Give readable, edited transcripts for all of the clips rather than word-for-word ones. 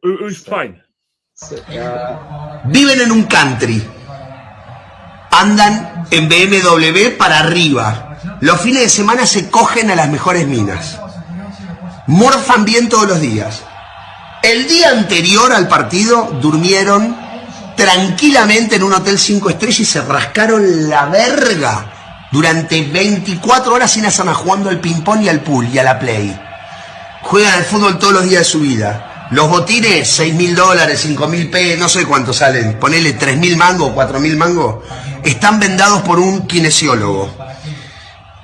Who's playing? Viven en un country. Andan en BMW para arriba. Los fines de semana se cogen a las mejores minas. Morfan bien todos los días. El día anterior al partido durmieron tranquilamente en un hotel 5 estrellas y se rascaron la verga durante 24 horas sin hacer nada, jugando al ping-pong y al pool y a la play. Juegan al fútbol todos los días de su vida. Los botines, $6.000, $5.000, no sé cuánto salen, ponele 3.000 mangos, 4.000 mangos, están vendados por un kinesiólogo.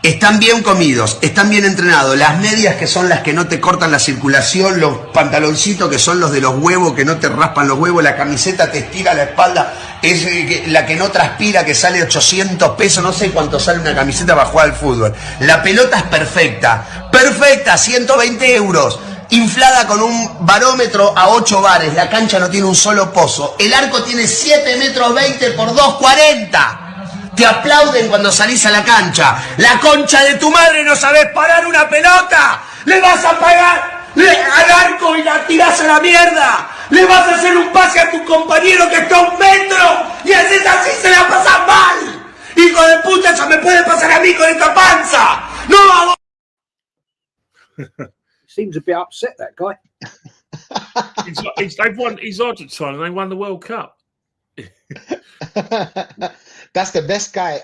Están bien comidos, están bien entrenados. Las medias, que son las que no te cortan la circulación, los pantaloncitos, que son los de los huevos, que no te raspan los huevos, la camiseta te estira la espalda, es la que no transpira, que sale 800 pesos, no sé cuánto sale una camiseta para jugar al fútbol. La pelota es perfecta, perfecta, 120 euros. Inflada con un barómetro a 8 bares. La cancha no tiene un solo pozo. El arco tiene 7 metros 20 por 2,40. Te aplauden cuando salís a la cancha. La concha de tu madre, no sabés parar una pelota. Le vas a pagar al arco y la tirás a la mierda. Le vas a hacer un pase a tu compañero que está a 1 metro. Y así se la pasas mal. Hijo de puta, eso me puede pasar a mí con esta panza. No hago. Seems a bit upset, that guy. They've won. He's Argentina, and they won the World Cup. That's the best guy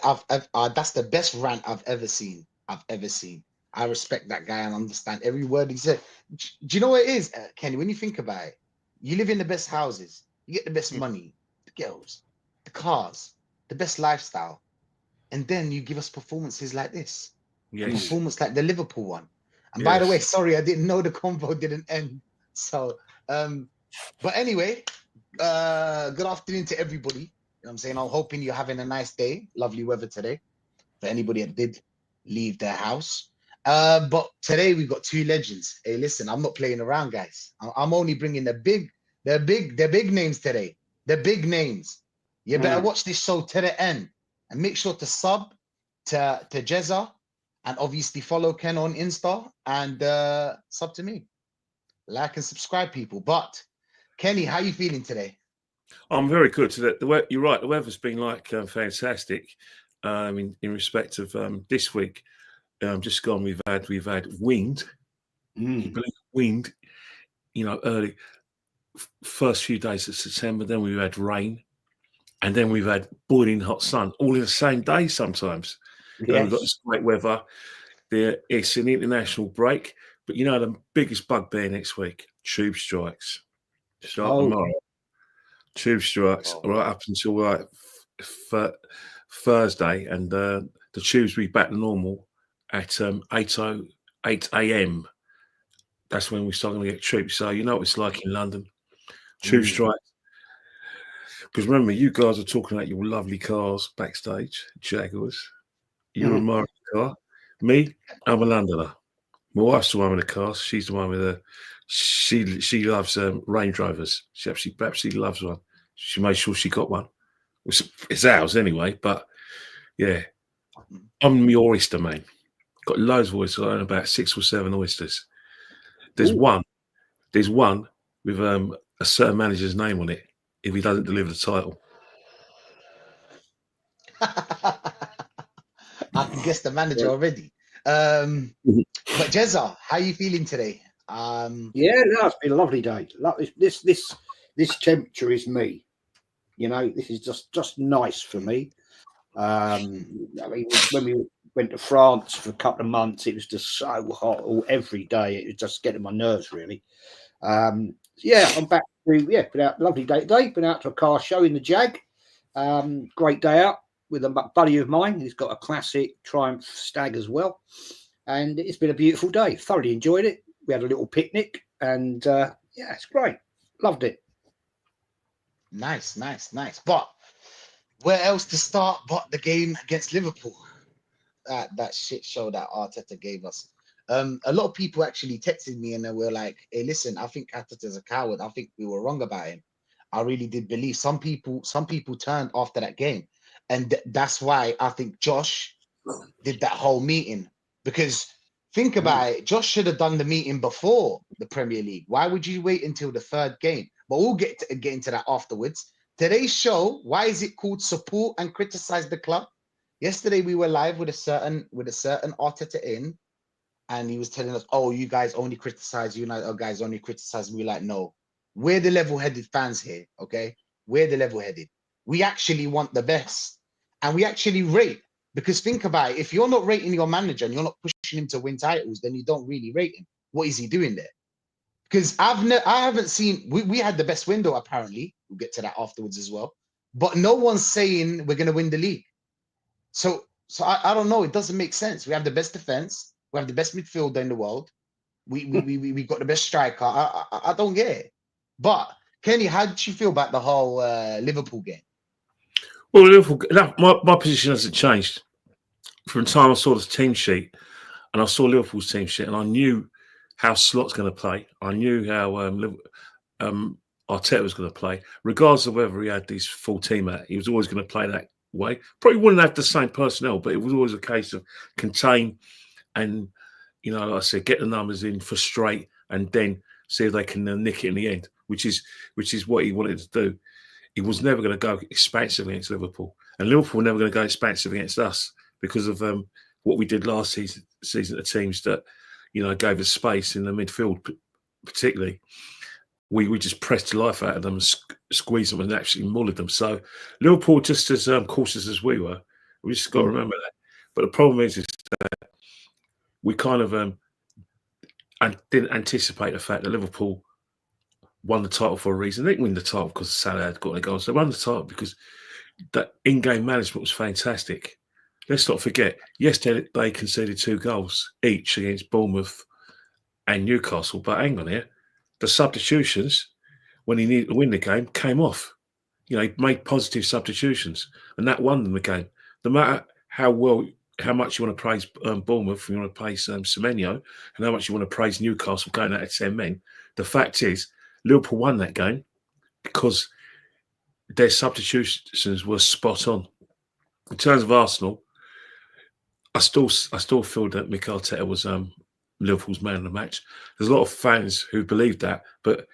that's the best rant I've ever seen. I respect that guy and understand every word he said. Do you know what it is, Kenny? When you think about it, you live in the best houses, you get the best money, the girls, the cars, the best lifestyle, and then you give us performances like this. Yes. A performance like the Liverpool one. And by the way, sorry, I didn't know the convo didn't end. So, but anyway, good afternoon to everybody. You know what I'm saying? I'm hoping you're having a nice day. Lovely weather today for anybody that did leave their house. But today we've got 2 legends. Hey, listen, I'm not playing around, guys. I'm only bringing the big names today. The big names. You better watch this show to the end and make sure to sub to Jezza. And obviously follow Ken on Insta and sub to me. Like and subscribe, people. But Kenny, how are you feeling today? I'm very good. You're right. The weather's been fantastic. In respect of this week, just gone. We've had wind. You believe wind? Early first few days of September. Then we've had rain, and then we've had boiling hot sun all in the same day sometimes. Yes. We've got this great weather. It's an international break, but the biggest bugbear next week: tube strikes. Start tomorrow. Tube strikes right up until Thursday, and the tubes will be back to normal at 8 a.m. That's when we start going to get tubes. So what it's like in London. Tube strikes. Because remember, you guys are talking about your lovely cars backstage, Jaguars. You're a Mario car. Me, I'm a Londoner. My wife's the one with the cars. She's the one with the. She loves Range Rovers. She absolutely loves one. She made sure she got one. It's ours anyway. But yeah, I'm the oyster man. Got loads of oysters. I own about 6 or 7 oysters. There's one with a certain manager's name on it. If he doesn't deliver the title. I can guess the manager already. But Jezza, how are you feeling today? It's been a lovely day. This temperature is me. This is just nice for me. When we went to France for a couple of months, it was just so hot every day. It was just getting my nerves really. I'm back to been out lovely day today. Been out to a car show in the Jag. Great day out with a buddy of mine. He's got a classic Triumph Stag as well. And it's been a beautiful day. Thoroughly enjoyed it. We had a little picnic and it's great. Loved it. Nice. But where else to start but the game against Liverpool? That shit show that Arteta gave us. A lot of people actually texted me and they were like, hey, listen, I think Arteta's a coward. I think we were wrong about him. I really did believe some people turned after that game. And that's why I think Josh did that whole meeting, because Think about it. Josh should have done the meeting before the Premier League. Why would you wait until the third game? But we'll get into that afterwards. Today's show, why is it called Support and Criticize the Club? Yesterday we were live with a certain Arteta in, and he was telling us, "Oh, you guys only criticize United. Oh, guys only criticize." We like, no, we're the level-headed fans here. Okay, we're the level-headed. We actually want the best, and we actually rate. Because think about it, if you're not rating your manager and you're not pushing him to win titles, then you don't really rate him. What is he doing there? Because I haven't seen, we had the best window apparently. We'll get to that afterwards as well. But no one's saying we're going to win the league. So I don't know. It doesn't make sense. We have the best defense. We have the best midfielder in the world. We got the best striker. I don't get it. But Kenny, how did you feel about the whole Liverpool game? Well, Liverpool, my position hasn't changed from the time I saw the team sheet, and I saw Liverpool's team sheet, and I knew how Slot's going to play. I knew how Arteta was going to play, regardless of whether he had these full team out. He was always going to play that way. Probably wouldn't have the same personnel, but it was always a case of contain and, you know, like I said, get the numbers in, frustrate, and then see if they can nick it in the end, which is what he wanted to do. He was never going to go expansive against Liverpool, and Liverpool were never going to go expansive against us because of what we did last season to teams that, you know, gave us space in the midfield, particularly. We just pressed the life out of them and squeezed them and actually mullered them. So Liverpool, just as cautious as we were, we just got to remember that. But the problem is that we kind of didn't anticipate the fact that Liverpool won the title for a reason. They didn't win the title because Salah had got the goals. They won the title because that in-game management was fantastic. Let's not forget, yesterday they conceded 2 goals each against Bournemouth and Newcastle. But hang on here, the substitutions, when he needed to win the game, came off. You know, he made positive substitutions, and that won them the game. No matter how much you want to praise Bournemouth, you want to praise Semenyo, and how much you want to praise Newcastle going out of 10 men, the fact is, Liverpool won that game because their substitutions were spot on. In terms of Arsenal, I still feel that Mikel Arteta was Liverpool's man of the match. There's a lot of fans who believe that, but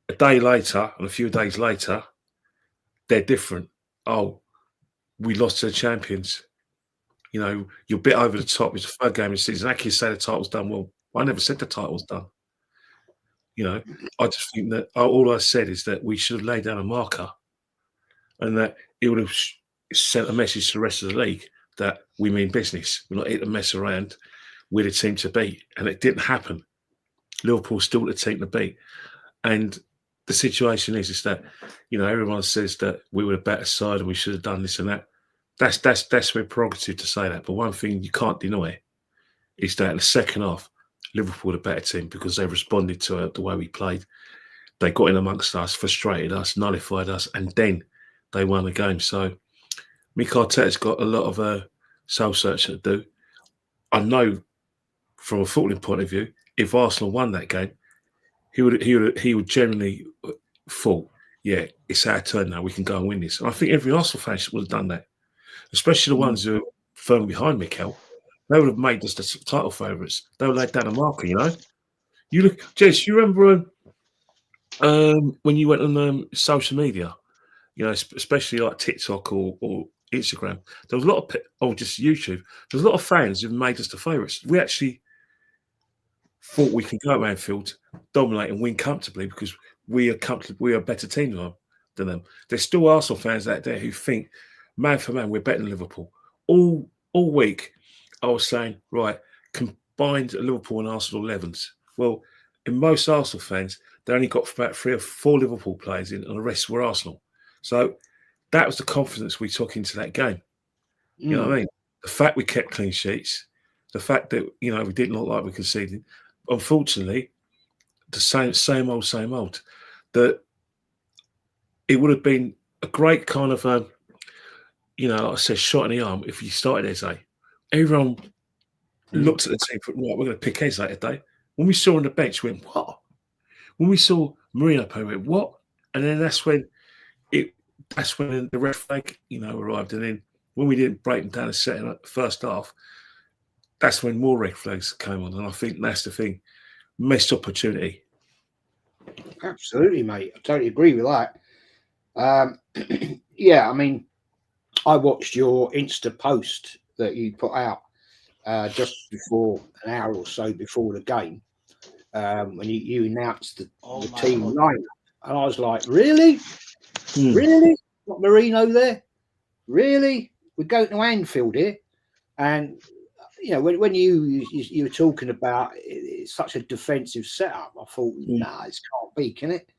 a day later and a few days later, they're different. Oh, we lost to the champions. You know, you're a bit over the top. It's the 3rd game of the season. How can you say the title's done? Well, I never said the title was done. You know, I just think that all I said is that we should have laid down a marker, and that it would have sent a message to the rest of the league that we mean business. We're not here to mess around. We're the team to beat. And it didn't happen. Liverpool still the team to beat. And the situation is that, you know, everyone says that we were a better side and we should have done this and that. That's their prerogative to say that. But one thing you can't deny is that in the second half, Liverpool were the better team because they responded to the way we played. They got in amongst us, frustrated us, nullified us, and then they won the game. So Mikel Arteta's got a lot of soul searching to do. I know from a footballing point of view, if Arsenal won that game, he would generally thought, yeah, it's our turn now. We can go and win this. And I think every Arsenal fan would have done that, especially the ones who are firmly behind Mikel. They would have made us the title favourites. They would have laid down a marker, you know. You look, Jez, you remember when you went on social media, you know, especially like TikTok or Instagram, there was a lot of, just YouTube, there's a lot of fans who've made us the favourites. We actually thought we could go at Anfield, dominate and win comfortably because we are a better team than them. There's still Arsenal fans out there who think, man for man, we're better than Liverpool. All week, I was saying, right, combined Liverpool and Arsenal 11s. Well, in most Arsenal fans, they only got about 3 or 4 Liverpool players in, and the rest were Arsenal. So that was the confidence we took into that game. You know what I mean? The fact we kept clean sheets, the fact that, you know, we didn't look like we conceded. Unfortunately, the same old. That it would have been a great kind of, you know, like I said, shot in the arm if you started Eze. Everyone looked at the team, right, we're going to pick Eze today. When we saw on the bench, we went, what? When we saw Marino play, we went, what? And then that's when the red flag, you know, arrived. And then when we didn't break them down the first half, that's when more red flags came on, and I think that's the thing. Missed opportunity. Absolutely, mate. I totally agree with that. Yeah, I mean, I watched your Insta post that you put out just before an hour or so before the game, when you announced the team lineup, and I was like, really? Really? Got Marino there? Really? We're going to Anfield here, and you know when you were talking about it's such a defensive setup, I thought, nah, this can't be, can it?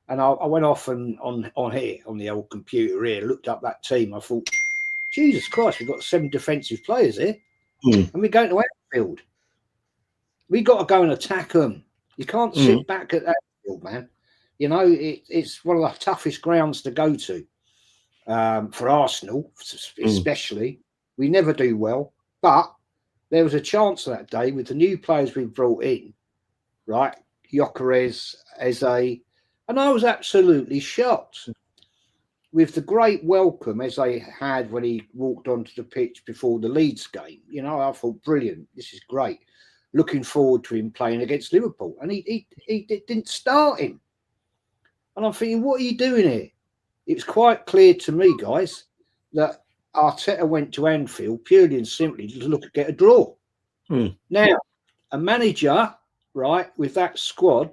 And I went off and on here on the old computer here, looked up that team. I thought, Jesus Christ, we've got 7 defensive players here, and we're going to Anfield. We got to go and attack them. You can't sit back at Anfield, man. You know, it's one of the toughest grounds to go to for Arsenal, especially. We never do well, but there was a chance that day with the new players we brought in, right? Gyökeres, Eze, and I was absolutely shocked with the great welcome Eze had when he walked onto the pitch before the Leeds game. You know, I thought, brilliant, this is great. Looking forward to him playing against Liverpool, and he didn't start him. And I'm thinking, what are you doing here? It was quite clear to me, guys, that Arteta went to Anfield purely and simply to look at get a draw. Now, a manager, right, with that squad,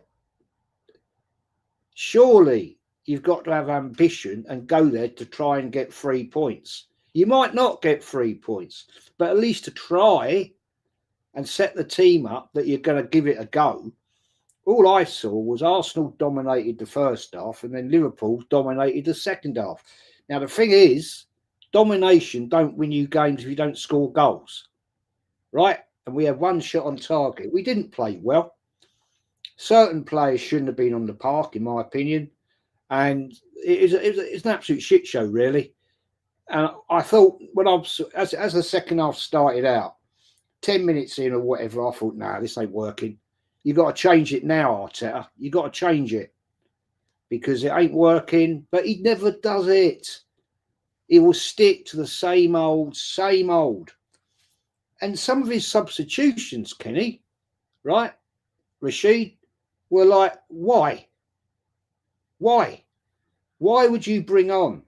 surely you've got to have ambition and go there to try and get 3 points. You might not get 3 points, but at least to try and set the team up that you're going to give it a go. All I saw was Arsenal dominated the first half and then Liverpool dominated the second half. Now, the thing is, domination don't win you games if you don't score goals, right? And we had 1 shot on target. We didn't play well. Certain players shouldn't have been on the park, in my opinion. And it's an absolute shit show, really. And I thought when as the second half started out, 10 minutes in or whatever, I thought, nah, this ain't working. You got to change it now, Arteta. You got to change it because it ain't working. But he never does it. He will stick to the same old, same old. And some of his substitutions, Kenny, right, Rachid, were like, why? Why? Why would you bring on,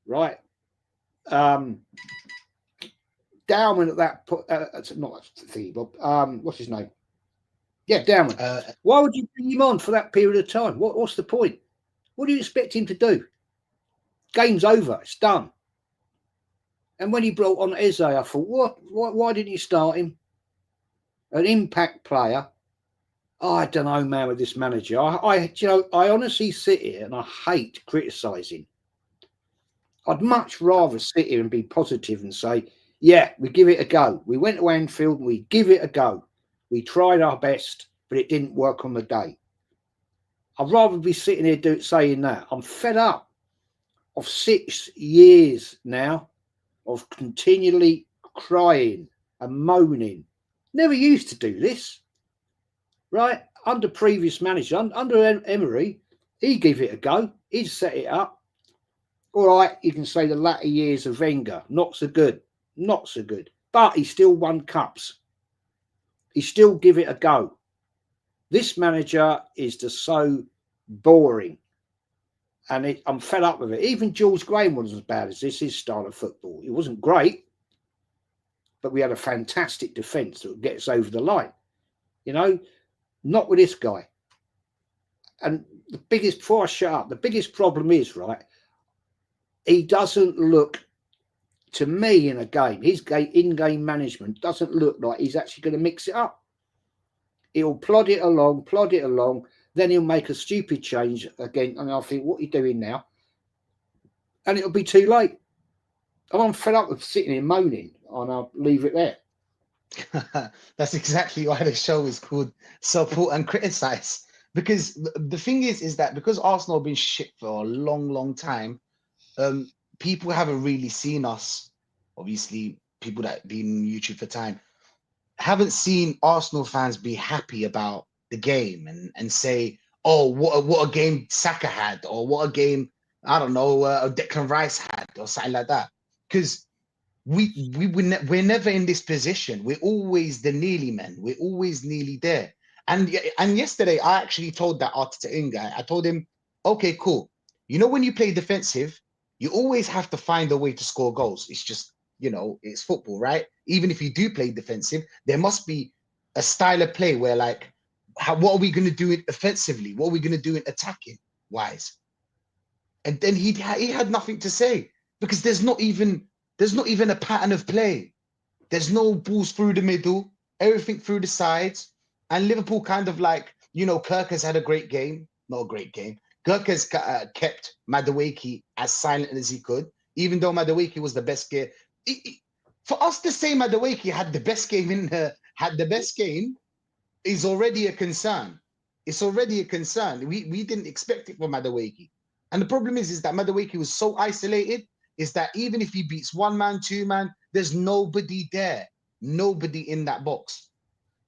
right, Dowman at that not thingy, Bob. What's his name? Yeah, Dowman. Why would you bring him on for that period of time? What's the point? What do you expect him to do? Game's over. It's done. And when he brought on Eze, I thought, what? Why didn't you start him? An impact player. Oh, I don't know, man, with this manager. I honestly sit here and I hate criticising. I'd much rather sit here and be positive and say, yeah, we give it a go. We went to Anfield and we give it a go. We tried our best, but it didn't work on the day. I'd rather be sitting here saying that. I'm fed up of 6 years now of continually crying and moaning. Never used to do this, right? Under previous managers, under Emery, he gave it a go. He'd set it up. All right, you can say the latter years of Wenger, not so good. But he still won cups. He still give it a go. This manager is just so boring. And I'm fed up with it. Even George Graham wasn't as bad as this, his style of football. It wasn't great, but we had a fantastic defence that would get us over the line. You know, not with this guy. And before I shut up, the biggest problem is, right, he doesn't look, to me in a game, his in-game management doesn't look like he's actually going to mix it up. He'll plod it along, then he'll make a stupid change again. And I'll think, what are you doing now? And it'll be too late. And I'm fed up with sitting here moaning, and I'll leave it there. That's exactly why the show is called Support and Criticize. Because the thing is that because Arsenal have been shit for a long time, people haven't really seen us. Obviously, people that have been on YouTube for time haven't seen Arsenal fans be happy about the game and say, oh, what a game Saka had, or what a game, I don't know, Declan Rice had, or something like that. Because we're never in this position. We're always the nearly men. We're always nearly there. And yesterday, I actually told that Arteta guy, I told him, okay, cool. You know, when you play defensive, you always have to find a way to score goals. It's just, it's football, right? Even if you do play defensive, there must be a style of play where, like, what are we going to do it offensively? What are we going to do in attacking wise? And then he had nothing to say, because there's not even a pattern of play. There's no balls through the middle, everything through the sides. And Liverpool kind of, like, Kirk has had a great game. Not a great game. Kirk has kept Madueke as silent as he could, even though Madueke was the best game. For us to say Madueke had the best game is already a concern. It's already a concern. We didn't expect it from Madueke. And the problem is that Madueke was so isolated, is that even if he beats one man, two man, there's nobody there. Nobody in that box.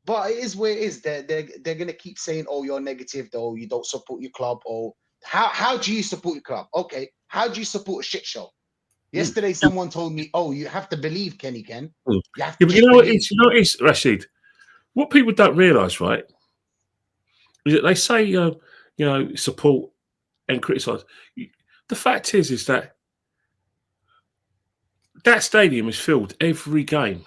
But it is where it is. They're going to keep saying, oh, you're negative, though. You don't support your club. Or how do you support your club? Okay, how do you support a shit show? Yesterday, someone told me, oh, you have to believe, Kenny Ken. You have to but you know what it is, Rachid? What people don't realise, right, is that they say, support and criticise. The fact is that stadium is filled every game.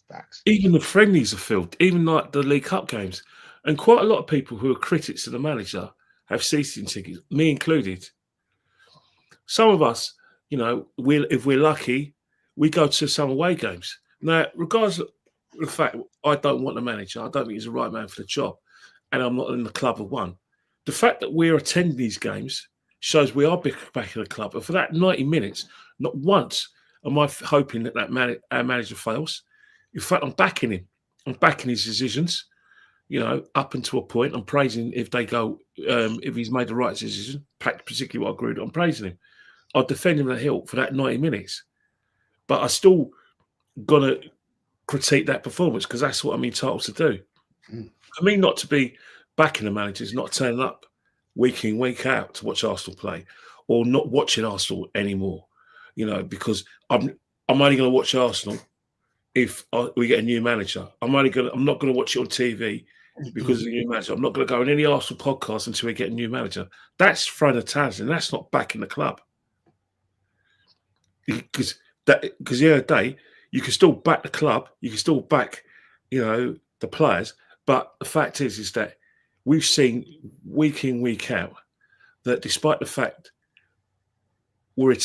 Facts. Even the friendlies are filled, even like the League Cup games. And quite a lot of people who are critics of the manager have season tickets, me included. Some of us, if we're lucky, we go to some away games. Now, regardless of the fact I don't want the manager, I don't think he's the right man for the job, and I'm not in the club of one. The fact that we're attending these games shows we are back in the club. And for that 90 minutes, not once am I hoping that our manager fails. In fact, I'm backing him. I'm backing his decisions, up until a point. I'm praising if they go, if he's made the right decision, particularly what I agree with, I'm praising him. I'll defend him on the hill for that 90 minutes. But I still got to critique that performance, because that's what I'm entitled to do. For me not to be backing the managers, not turning up week in, week out to watch Arsenal play, or not watching Arsenal anymore, because I'm only going to watch Arsenal if we get a new manager. I'm not going to watch it on TV because of the new manager. I'm not going to go on any Arsenal podcast until we get a new manager. That's throwing a tantrum. That's not backing the club. Because the end of the day, you can still back the club, you can still back, the players. But the fact is that we've seen week in, week out, that despite the fact we're a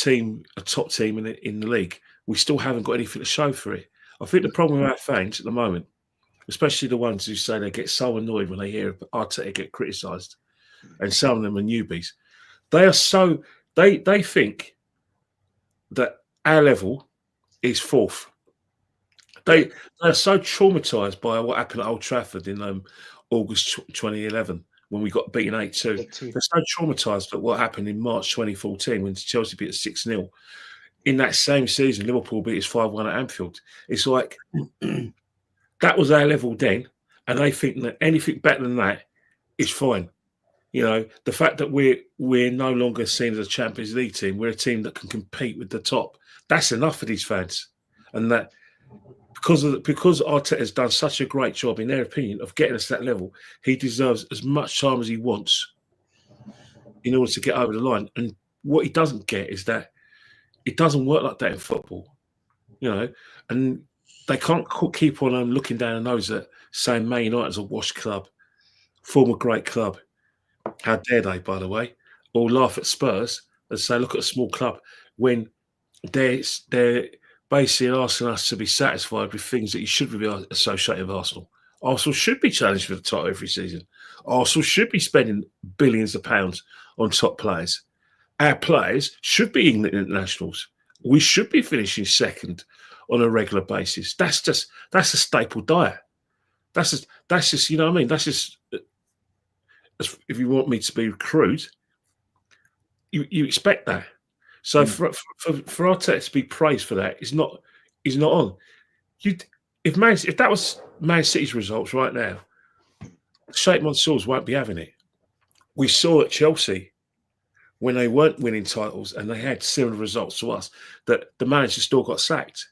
top team in the league, we still haven't got anything to show for it. I think the problem with our fans at the moment, especially the ones who say they get so annoyed when they hear Arteta get criticised, and some of them are newbies, they think that our level is fourth. They are so traumatised by what happened at Old Trafford in August 2011 when we got beaten 8-2. They're so traumatised by what happened in March 2014 when Chelsea beat us 6-0. In that same season, Liverpool beat us 5-1 at Anfield. It's like that was our level then, and they think that anything better than that is fine. The fact that we're no longer seen as a Champions League team, we're a team that can compete with the top. That's enough for these fans, and that because Arteta has done such a great job, in their opinion, of getting us to that level, he deserves as much time as he wants in order to get over the line. And what he doesn't get is that it doesn't work like that in football, and they can't keep on looking down the nose at saying Man United's a washed club, former great club. How dare they, by the way, or laugh at Spurs and say, look at a small club, when they're basically asking us to be satisfied with things that you should be associated with Arsenal. Arsenal should be challenged for the title every season. Arsenal should be spending billions of pounds on top players. Our players should be internationals. We should be finishing second on a regular basis. That's a staple diet. That's just you know what I mean. That's just, if you want me to be crude, you expect that. So for Arteta to be praised for that is not on. If that was Man City's results right now, Sheikh Mansour's won't be having it. We saw at Chelsea, when they weren't winning titles and they had similar results to us, that the manager still got sacked.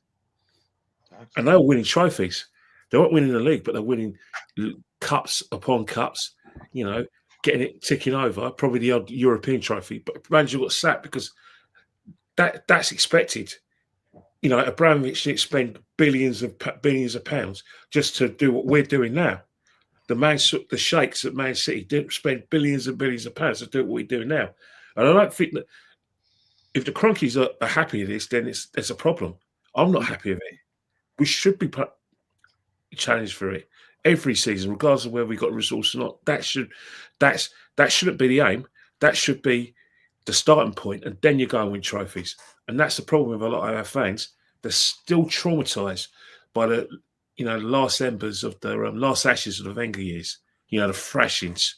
and they were winning trophies. They weren't winning the league, but they're winning cups upon cups. You know, getting it ticking over. Probably the odd European trophy, but manager got sacked because that's expected. You know, Abramovich didn't spend billions of pounds just to do what we're doing now. The sheikhs at Man City didn't spend billions and billions of pounds to do what we're doing now. And I don't think that if the Cronkies are happy with this, then it's a problem. I'm not happy with it. We should be challenged for it every season, regardless of whether we got resource or not. That shouldn't be the aim. That should be the starting point, and then you go and win trophies. And that's the problem with a lot of our fans. They're still traumatized by the last embers of the last ashes of the Wenger years. You know, the thrashings,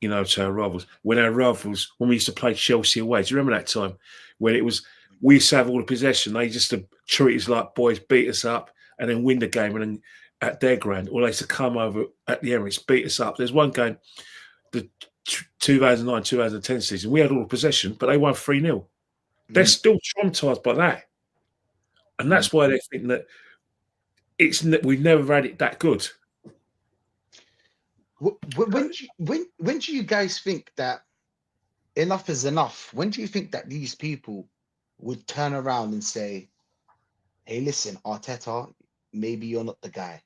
to our rivals. When we used to play Chelsea away, do you remember that time when we used to have all the possession? They just treat us like boys, beat us up, and then win the game, and then at their ground, or they used to come over at the Emirates, beat us up. There's one game, the 2009-2010 season, we had all the possession, but they won 3-0. They're still traumatized by that. And that's why they think that we've never had it that good. When do you guys think that enough is enough? When do you think that these people would turn around and say, hey, listen, Arteta, maybe you're not the guy?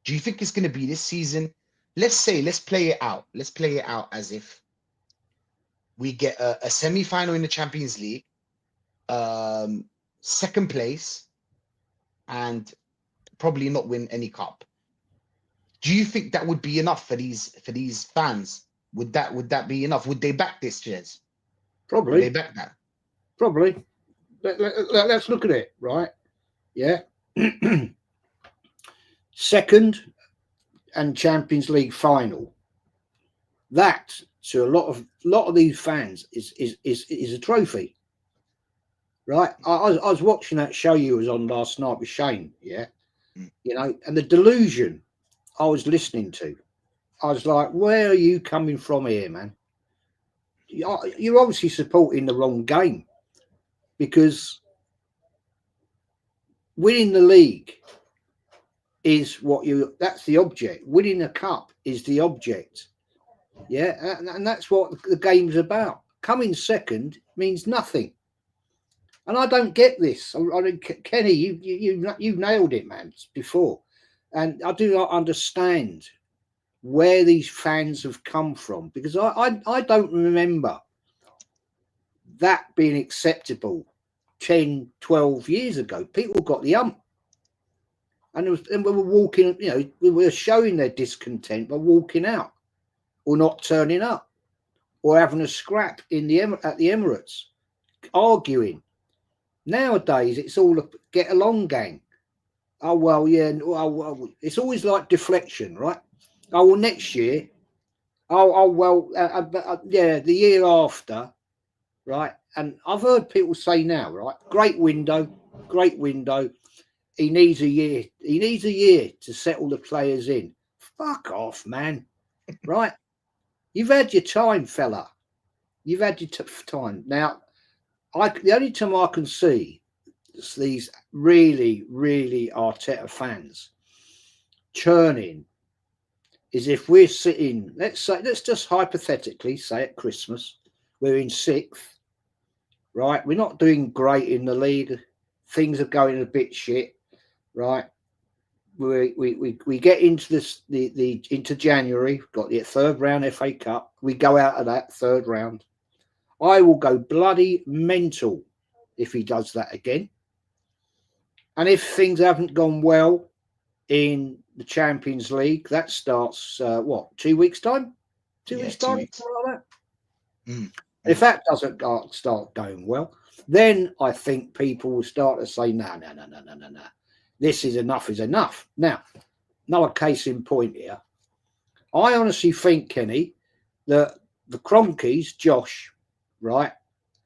Do you think it's going to be this season? Let's play it out. Let's play it out as if we get a semi-final in the Champions League, second place, and probably not win any cup. Do you think that would be enough for these fans? Would that be enough? Would they back this, Jez? Probably. Would they back that? Probably. Let's look at it, right? Yeah. Second and Champions League final. That to a lot of these fans is a trophy. Right? I was watching that show you was on last night with Shane, yeah. And the delusion I was listening to, I was like, where are you coming from here, man? You're obviously supporting the wrong game, because winning the league is that's the object. Winning a cup is the object. Yeah, and that's what the game's about. Coming second means nothing. And I don't get this. Kenny, you nailed it, man, before. And I do not understand where these fans have come from, because I don't remember that being acceptable 10, 12 years ago. People got the ump. And we were walking, we were showing their discontent by walking out or not turning up or having a scrap at the Emirates, arguing. Nowadays, it's all a get along gang. Oh, well, yeah. It's always like deflection, right? Oh, well, next year. Yeah, the year after, right? And I've heard people say now, right? Great window. He needs a year. He needs a year to settle the players in. Fuck off, man. Right? You've had your time, fella. You've had your time. Now, the only time I can see these really, really Arteta fans churning is if we're sitting, let's just hypothetically say at Christmas, we're in 6th, right? We're not doing great in the league. Things are going a bit shit, right? We get into into January, we've got the 3rd round FA Cup. We go out of that 3rd round. I will go bloody mental if he does that again. And if things haven't gone well in the Champions League, that starts 2 weeks time? 2 weeks time, 2 weeks. something like that. If that doesn't start going well, then I think people will start to say, no. This is enough. Now, another case in point here. I honestly think, Kenny, that the Cronkies, Josh, right,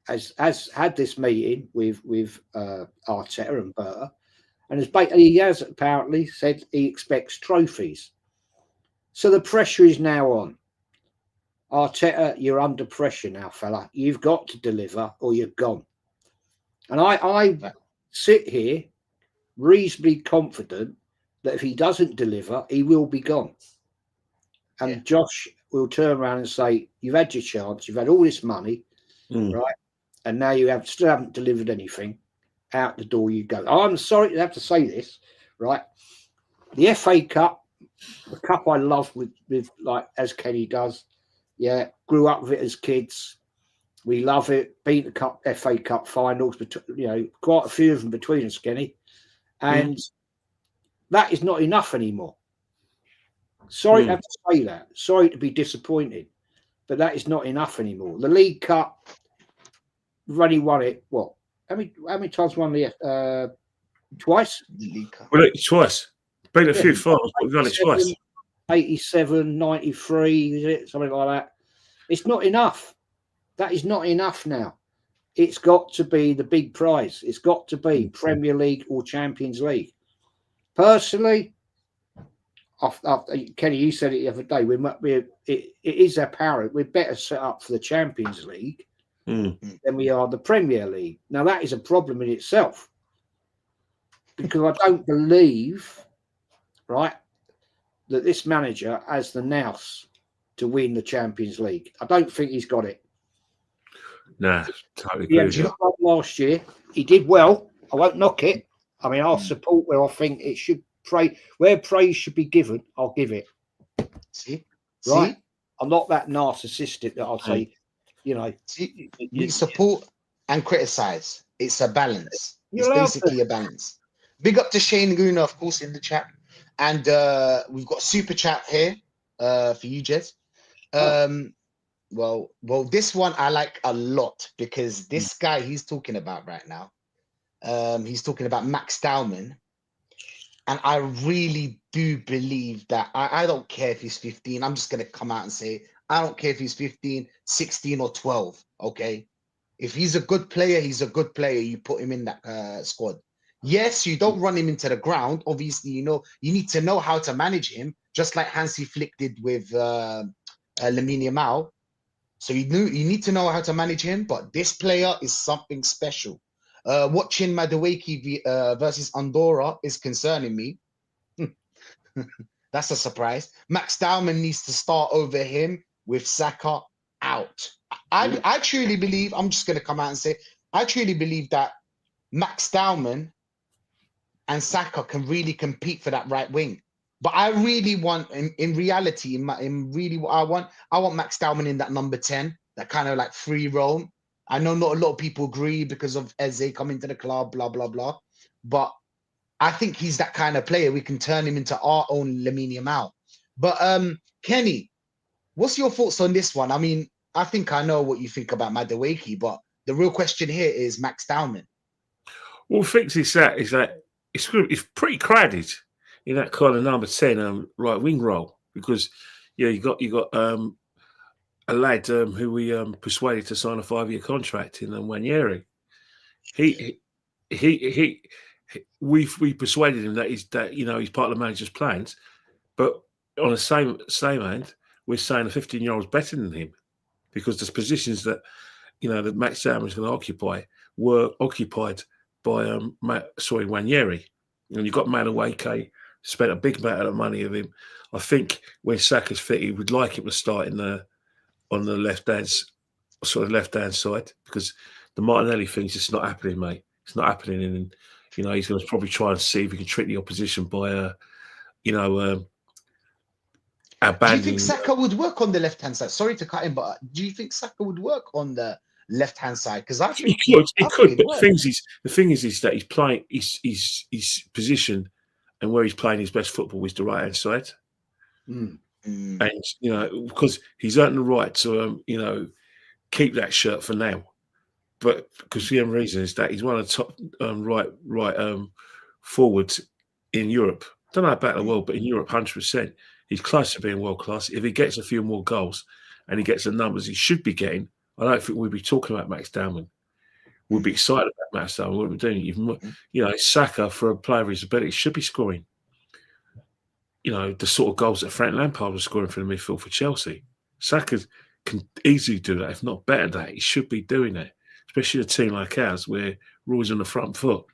has had this meeting with Arteta and Berta, and he has apparently said he expects trophies. So the pressure is now on. Arteta, you're under pressure now, fella. You've got to deliver or you're gone. And I sit here reasonably confident that if he doesn't deliver, he will be gone. And Josh will turn around and say, "You've had your chance. You've had all this money, right? And now you still haven't delivered anything. Out the door you go." I'm sorry to have to say this, right? The FA Cup, the cup I love with like as Kenny does. Yeah, grew up with it as kids. We love it. Beat the FA Cup finals, quite a few of them between us, Kenny. And that is not enough anymore. Sorry to have to say that. Sorry to be disappointed, but that is not enough anymore. The League Cup, we've only won it. What? How many times won the twice? The League Cup. Well, twice. Been a few finals, but we've done it twice. 87, 93, is it? Something like that. It's not enough. That is not enough now. It's got to be the big prize. It's got to be Premier League or Champions League. Personally, Kenny, you said it the other day. It is apparent we're better set up for the Champions League than we are the Premier League. Now that is a problem in itself because I don't believe, right, that this manager has the nous to win the Champions League. I don't think he's got it. Nah, totally agree. Yeah, last year he did well. I won't knock it. I mean, I'll support where I think it should where praise should be given. I'll give it. See, right? I'm not that narcissistic that I'll say, we support and criticize. It's a balance. It's basically a balance. Big up to Shane Guna, of course, in the chat, and we've got a super chat here for you, Jez. Well, this one I like a lot because this guy he's talking about right now, he's talking about Max Dowman. And I really do believe that I don't care if he's 15. I'm just going to come out and say, I don't care if he's 15, 16 or 12. Okay. If he's a good player, he's a good player. You put him in that squad. Yes, you don't run him into the ground. Obviously, you need to know how to manage him, just like Hansi Flick did with Lamine Yamal. So you need to know how to manage him. But this player is something special. Watching Madueke versus Andorra is concerning me. That's a surprise. Max Dowman needs to start over him with Saka out. I truly believe, I'm just going to come out and say, I truly believe that Max Dowman and Saka can really compete for that right wing. But I really want, in reality, in really what I want Max Dowman in that number 10, that kind of like free roam. I know not a lot of people agree because of Eze coming to the club, blah, blah, blah. But I think he's that kind of player. We can turn him into our own Lamine Yamal. But Kenny, what's your thoughts on this one? I mean, I think I know what you think about Madueke, but the real question here is Max Dowman. Well, the thing is that it's pretty crowded in that kind of number 10 right wing role because you got a lad who we persuaded to sign a 5-year contract in Wanyeri. We persuaded him that he's part of the manager's plans, but on the same hand, we're saying a 15-year-old's better than him because the positions that that Max Dowman is going to occupy were occupied by Wanyeri, and you've got Madueke, spent a big amount of money of him. I think when Saka's fit, he would like him to start on the left-hand side because the Martinelli thing's just not happening, mate. It's not happening, and he's going to probably try and see if he can trick the opposition by abandoning. Do you think Saka would work on the left-hand side? Sorry to cut in, but do you think Saka would work on the left-hand side? Because I think he could. But the thing is that he's playing his position and where he's playing his best football is the right-hand side. And because he's earned the right to keep that shirt for now, but because the only reason is that he's one of the top right forwards in Europe. Don't know about the world, but in Europe, 100%, he's close to being world class. If he gets a few more goals and he gets the numbers he should be getting, I don't think we'd be talking about Max Dowman. We'd be excited about Max Dowman. What we're doing, Saka, for a player of his ability, should be scoring the sort of goals that Frank Lampard was scoring for the midfield for Chelsea. Saka can easily do that, if not better than that. He should be doing that, especially a team like ours where we're always on the front foot.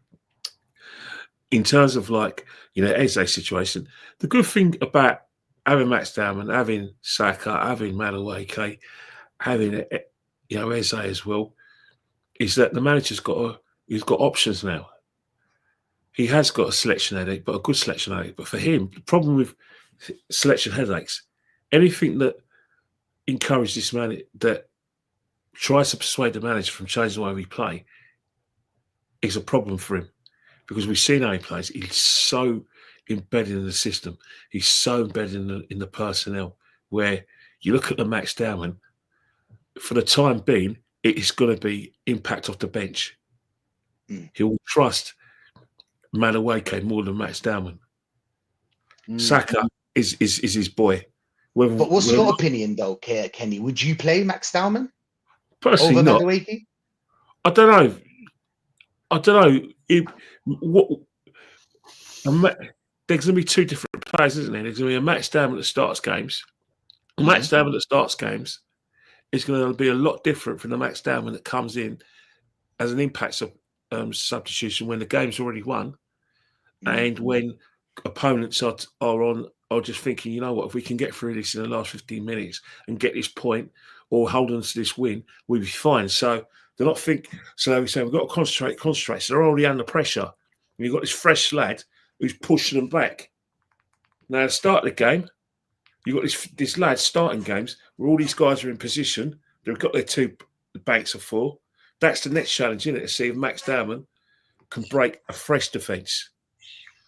in terms of like, Eze's situation, the good thing about having Max Dowman, having Saka, having Madueke, having Eze as well, is that the manager's he's got options now. He has got a selection headache, but a good selection headache. But for him, the problem with selection headaches, anything that encourages this man, that tries to persuade the manager from changing the way we play, is a problem for him. Because we've seen how he plays. He's so embedded in the system. He's so embedded in the personnel, where you look at the Max Dowman, for the time being, it is going to be impact off the bench. He will trust Madueke more than Max Dowman. Saka is his boy. But what's your opinion, though, Kenny? Would you play Max Dowman Personally, over not. Madueke? I don't know. There's going to be two different players, isn't there? There's going to be a Max Dowman that starts games. Max Dowman that starts games is going to be a lot different from the Max Dowman that comes in as an impact substitution when the game's already won, and when opponents are just thinking, you know what, if we can get through this in the last 15 minutes and get this point or hold on to this win, we'll be fine. So they're not thinking. So they say we've got to concentrate. So they're already under pressure. And you've got this fresh lad who's pushing them back. Now, at the start of the game, you've got this lad starting games where all these guys are in position. They've got their two banks of four. That's the next challenge, isn't it? To see if Max Dowman can break a fresh defence,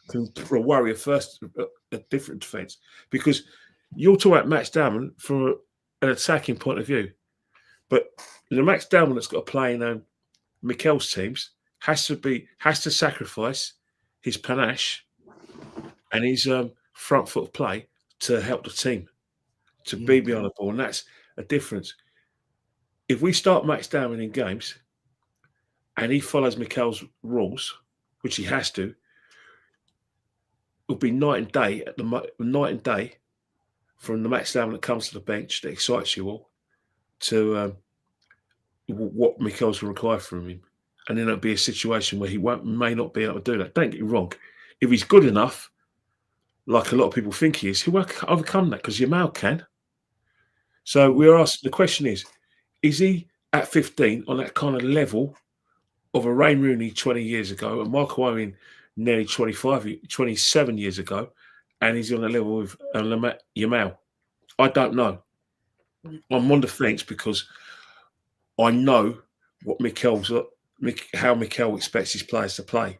can worry a different defence. Because you're talking about Max Dowman from an attacking point of view. But the Max Dowman that's got to play in Mikel's teams has to sacrifice his panache and his front foot of play to help the team to be behind the ball, and that's a difference. If we start Max Dowman in games and he follows Mikel's rules, which he has to, it'll be night and day from the Max Dowman that comes to the bench that excites you all to what Mikel's going to require from him. And then it'll be a situation where he may not be able to do that. Don't get me wrong. If he's good enough, like a lot of people think he is, he'll overcome that because Yamal can. So we're asking, the question is he at 15 on that kind of level of a Wayne Rooney 20 years ago and Michael Owen nearly 27 years ago, and he's on the level with Yamal? I don't know. I'm on the fence because I know what how Mikel expects his players to play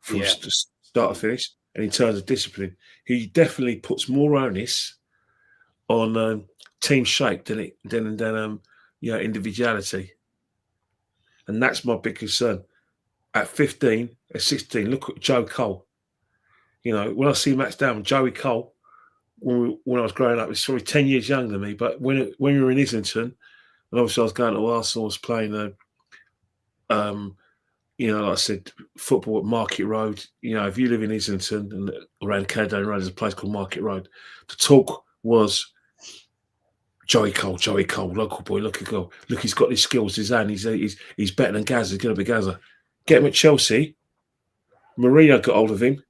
from start to finish. And in terms of discipline, he definitely puts more onus on team shape than individuality. And that's my big concern. At 15, at 16, look at Joe Cole. When I see Max Dowman, Joey Cole, when I was growing up, he's probably 10 years younger than me. But when we were in Islington, and obviously I was going to Arsenal, I was playing, like I said, football at Market Road. If you live in Islington and around Cadone Road, there's a place called Market Road. The talk was Joey Cole, local boy, look at goal. Look, he's got these skills. He's better than Gaza. He's going to be Gaza. Get him at Chelsea. Mourinho got hold of him.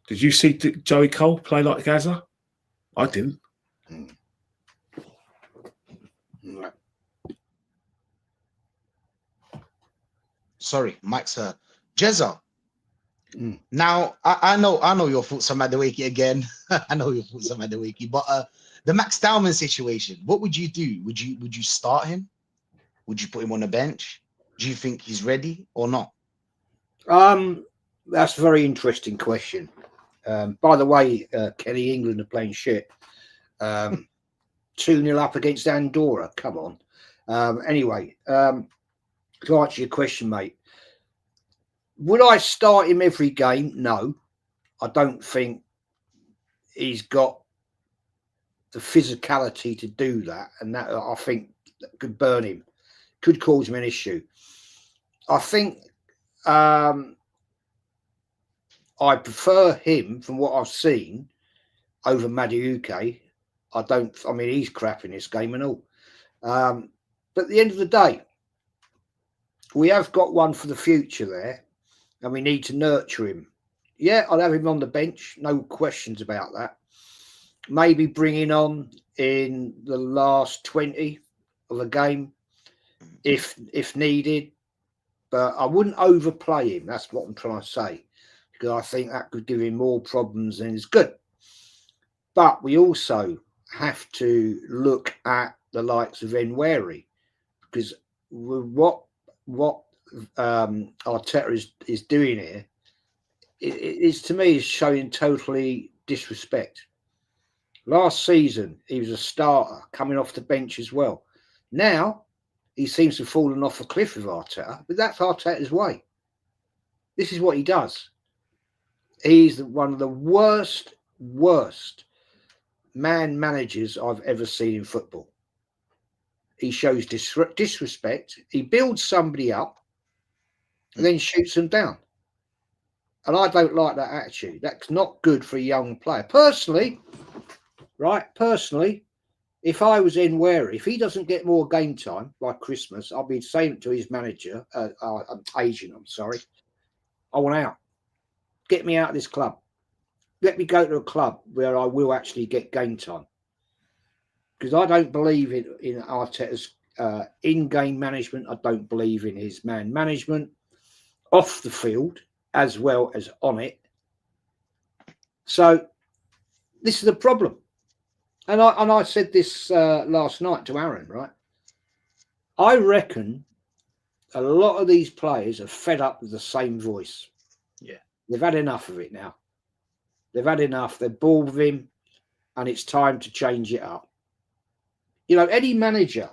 Did you see Joey Cole play like Gaza? I didn't. Sorry, Max. Jezza. Now I know your thoughts on Madueke again. I know your thoughts on Madueke, but the Max Dowman situation, what would you do? Would you start him? Would you put him on the bench? Do you think he's ready or not? That's a very interesting question. By the way, Kenny, England are playing shit. 2-0 up against Andorra. Come on. Anyway, to answer your question, mate, would I start him every game? No. I don't think he's got the physicality to do that, and that I think could burn him, could cause him an issue. I think I prefer him from what I've seen over Madueke. I mean, he's crap in this game and all. But at the end of the day, we have got one for the future there, and we need to nurture him. Yeah, I'll have him on the bench. No questions about that. Maybe bringing on in the last 20 of a game if needed. But I wouldn't overplay him. That's what I'm trying to say. Because I think that could give him more problems than is good. But we also have to look at the likes of Enweri, because what Arteta is doing here is to me is showing totally disrespect. Last season he was a starter coming off the bench as well. Now he seems to have fallen off a cliff with Arteta, but that's Arteta's way. This is what he does. He's one of the worst man managers I've ever seen in football. He shows disrespect. He builds somebody up and then shoots them down. And I don't like that attitude. That's not good for a young player. Personally, if I was Enweri, if he doesn't get more game time by Christmas, I'll be saying to his manager, agent, I want out. Get me out of this club. Let me go to a club where I will actually get game time. Because I don't believe in Arteta's in-game management. I don't believe in his man management off the field as well as on it. So this is a problem. And I said this last night to Aaron, right? I reckon a lot of these players are fed up with the same voice. Yeah. They've had enough of it now. They've had enough. They're bored with him, and it's time to change it up. You know, any manager,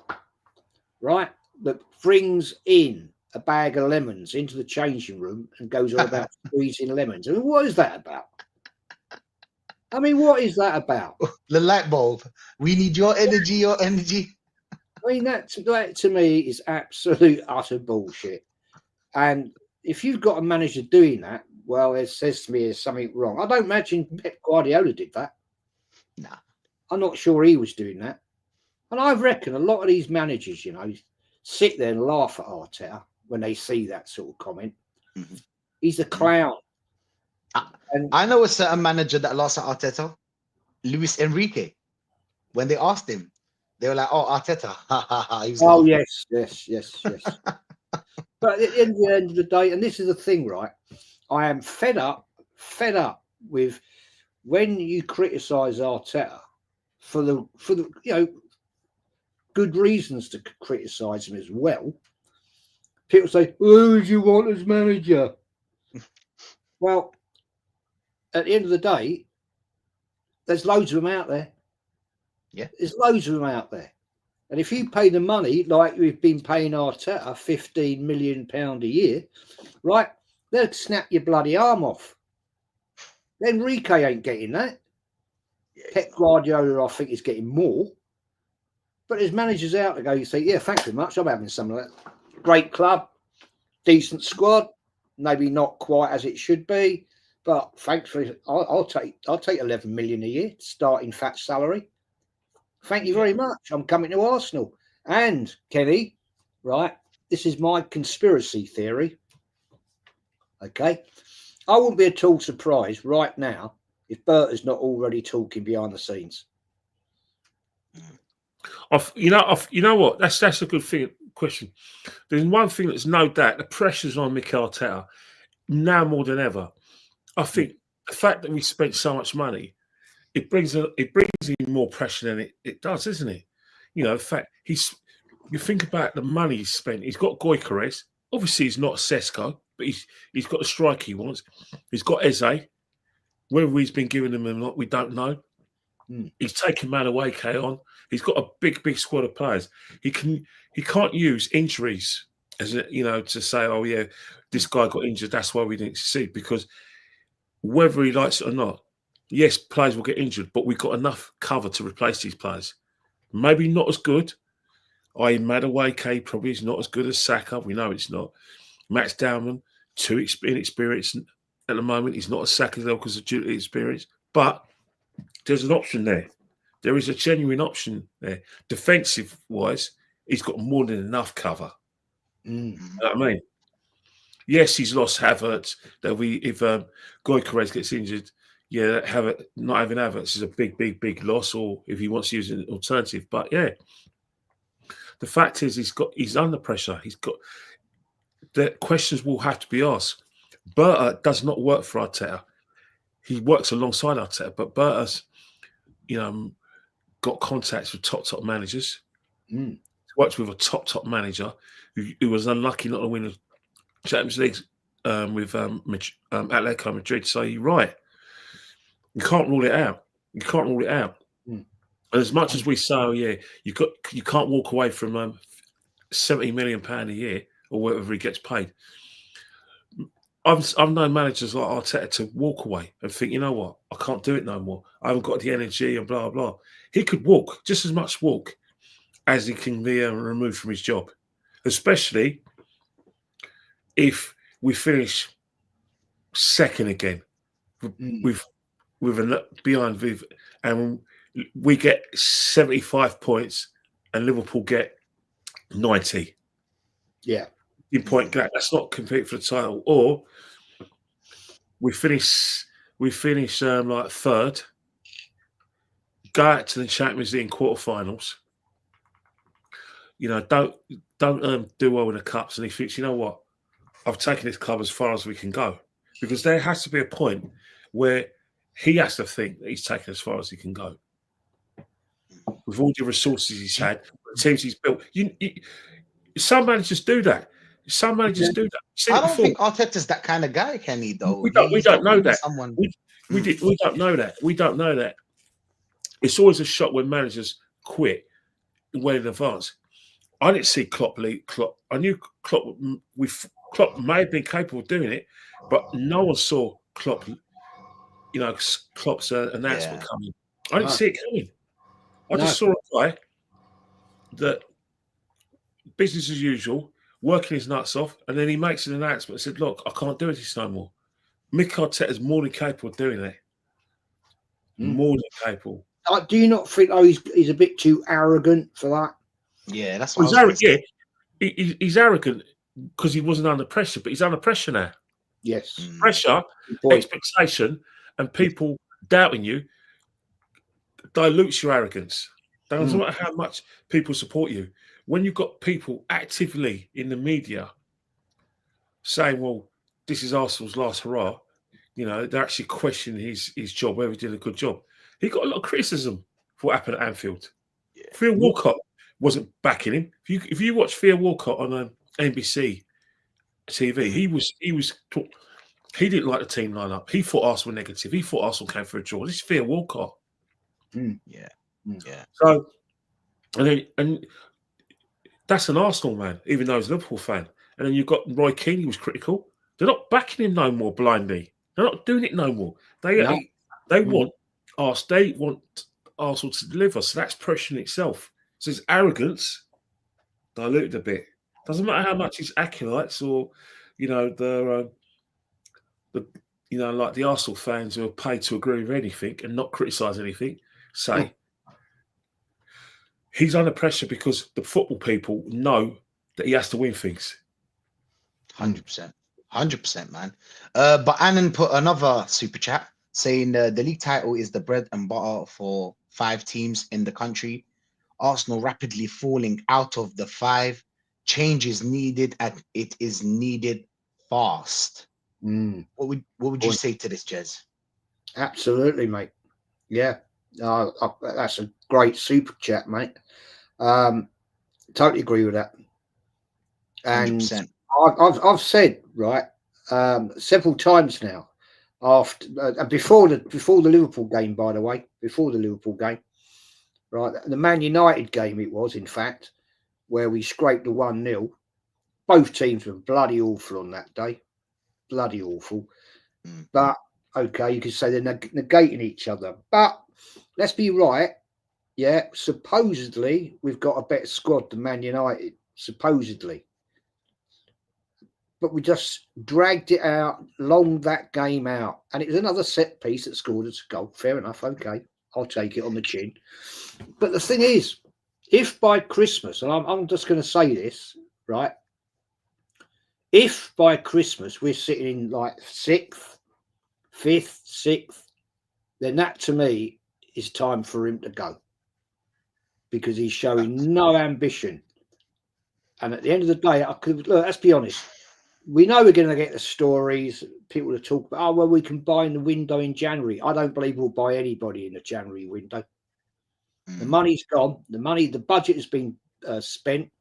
right, that brings in a bag of lemons into the changing room and goes on about squeezing lemons. I mean, what is that about? What is that about? The light bulb. We need your energy, your energy. I mean, that to me is absolute utter bullshit. And if you've got a manager doing that, well, it says to me there's something wrong. I don't imagine Pep Guardiola did that. No. I'm not sure he was doing that. And I reckon a lot of these managers, sit there and laugh at Arteta when they see that sort of comment. Mm-hmm. He's a clown. I know a certain manager that lost at Arteta, Luis Enrique. When they asked him, they were like, "Oh, Arteta." Yes. But at the end of the day, and this is the thing, right? I am fed up with when you criticise Arteta for the good reasons to criticise him as well. People say, "Who would you want as manager?" Well, at the end of the day, there's loads of them out there. Yeah, there's loads of them out there. And if you pay the money like we've been paying Arteta, £15 million a year, right? They'll snap your bloody arm off. Enrique ain't getting that. Pep Guardiola, I think, is getting more. But there's managers out there you say, yeah, thanks very much. I'm having some of that. Great club, decent squad, maybe not quite as it should be, but thanks for it. I'll take 11 million a year, starting fat salary. Thank you very much. I'm coming to Arsenal. And Kenny, right? This is my conspiracy theory. Okay, I wouldn't be at all surprised right now if Berta's not already talking behind the scenes. You know what? That's a good question. There's one thing that's no doubt: the pressure's on Mikel Arteta now more than ever. I think the fact that we spent so much money, it brings in more pressure than it does, isn't it? The fact you think about the money he's spent. He's got Gyökeres. Obviously, he's not Sesko, but he's got the strike he wants. He's got Eze. Whether he's been giving them or not, we don't know. He's taken Madueke on. He's got a big squad of players. He can't use injuries as to say, oh yeah, this guy got injured, that's why we didn't succeed. Because whether he likes it or not, yes, players will get injured, but we've got enough cover to replace these players. Maybe not as good. Madueke probably is not as good as Saka. We know it's not. Max Dowman, too inexperienced at the moment. He's not as Saka level because of duty experience. But there's an option there. There is a genuine option there. Defensive-wise, he's got more than enough cover. You know what I mean? Yes, he's lost Havertz. That if Gyökeres gets injured, yeah, not having Havertz is a big loss. Or if he wants to use an alternative, but yeah, the fact is he's under pressure. He's got the questions will have to be asked. Berta does not work for Arteta. He works alongside Arteta, but Berta's, got contacts with top managers. Mm. Worked with a top manager who was unlucky not to win the Champions League with Atletico Madrid. So you're right. You can't rule it out. Mm. And as much as we say, oh, yeah, you can't walk away from £70 million a year or whatever he gets paid. I've known managers like Arteta to walk away and think, you know what, I can't do it no more. I haven't got the energy and blah blah. He could walk just as much as he can be removed from his job, especially if we finish second again with behind Viv, and we get 75 points and Liverpool get 90. Yeah. In point gap, that's not compete for the title. Or we finish like third, go out to the Champions League quarterfinals. Don't do well in the cups, and he thinks, you know what, I've taken this club as far as we can go, because there has to be a point where he has to think that he's taken as far as he can go with all the resources he's had, the teams he's built. Some managers do that. Some managers do that. I don't think Arteta's that kind of guy, Kenny. Though we don't know that. Someone... We don't know that. We don't know that. It's always a shock when managers quit well in advance. I didn't see Klopp leave. I knew Klopp. Klopp may have been capable of doing it, but no one saw Klopp. Klopp's announcement coming. I didn't see it coming. I just saw a guy that business as usual, working his nuts off, and then he makes an announcement and said, look, I can't do this no more. Mick Arteta is more than capable of doing that. More than capable. Do you not think, he's a bit too arrogant for that? Yeah, that's what I was arrogant. Yeah, he's arrogant because he wasn't under pressure, but he's under pressure now. Yes. Pressure, expectation, and people doubting you dilutes your arrogance. Doesn't matter how much people support you. When you've got people actively in the media saying, well, this is Arsenal's last hurrah, they're actually questioning his job, whether he did a good job. He got a lot of criticism for what happened at Anfield. Yeah. Theo Walcott wasn't backing him. If you watch Theo Walcott on NBC TV, he didn't like the team lineup. He thought Arsenal were negative. He thought Arsenal came for a draw. This is Theo Walcott. Yeah. So, and that's an Arsenal man, even though he's a Liverpool fan. And then you've got Roy Keane, who was critical. They're not backing him no more blindly. They're not doing it no more. They want Arsenal to deliver. So that's pressure in itself. So his arrogance diluted a bit. Doesn't matter how much his acolytes or like the Arsenal fans who are paid to agree with anything and not criticise anything say. He's under pressure because the football people know that he has to win things. 100%, man. But Annan put another super chat saying the league title is the bread and butter for 5 teams in the country. Arsenal rapidly falling out of the 5. Change is needed, and it is needed fast. What would you say to this, Jez? Absolutely, mate. Yeah, that's a great super chat, mate. Totally agree with that. And 100%. I've said several times now, after before the Liverpool game, by the way, right, the Man United game it was, in fact, where we scraped the 1-0. Both teams were bloody awful on that day, bloody awful. But okay, you could say they're negating each other. But let's be right. Yeah, supposedly we've got a better squad than Man United. Supposedly. But we just dragged it out, longed that game out. And it was another set piece that scored us a goal. Fair enough. Okay. I'll take it on the chin. But the thing is, if by Christmas, and I'm just going to say this, right? If by Christmas we're sitting in like 6th, 5th, 6th, then that to me is time for him to go, because he's showing no ambition. And at the end of the day, look, let's be honest. We know we're going to get the stories, people to talk about, oh, well, we can buy in the window in January. I don't believe we'll buy anybody in the January window. The money's gone. The budget has been spent.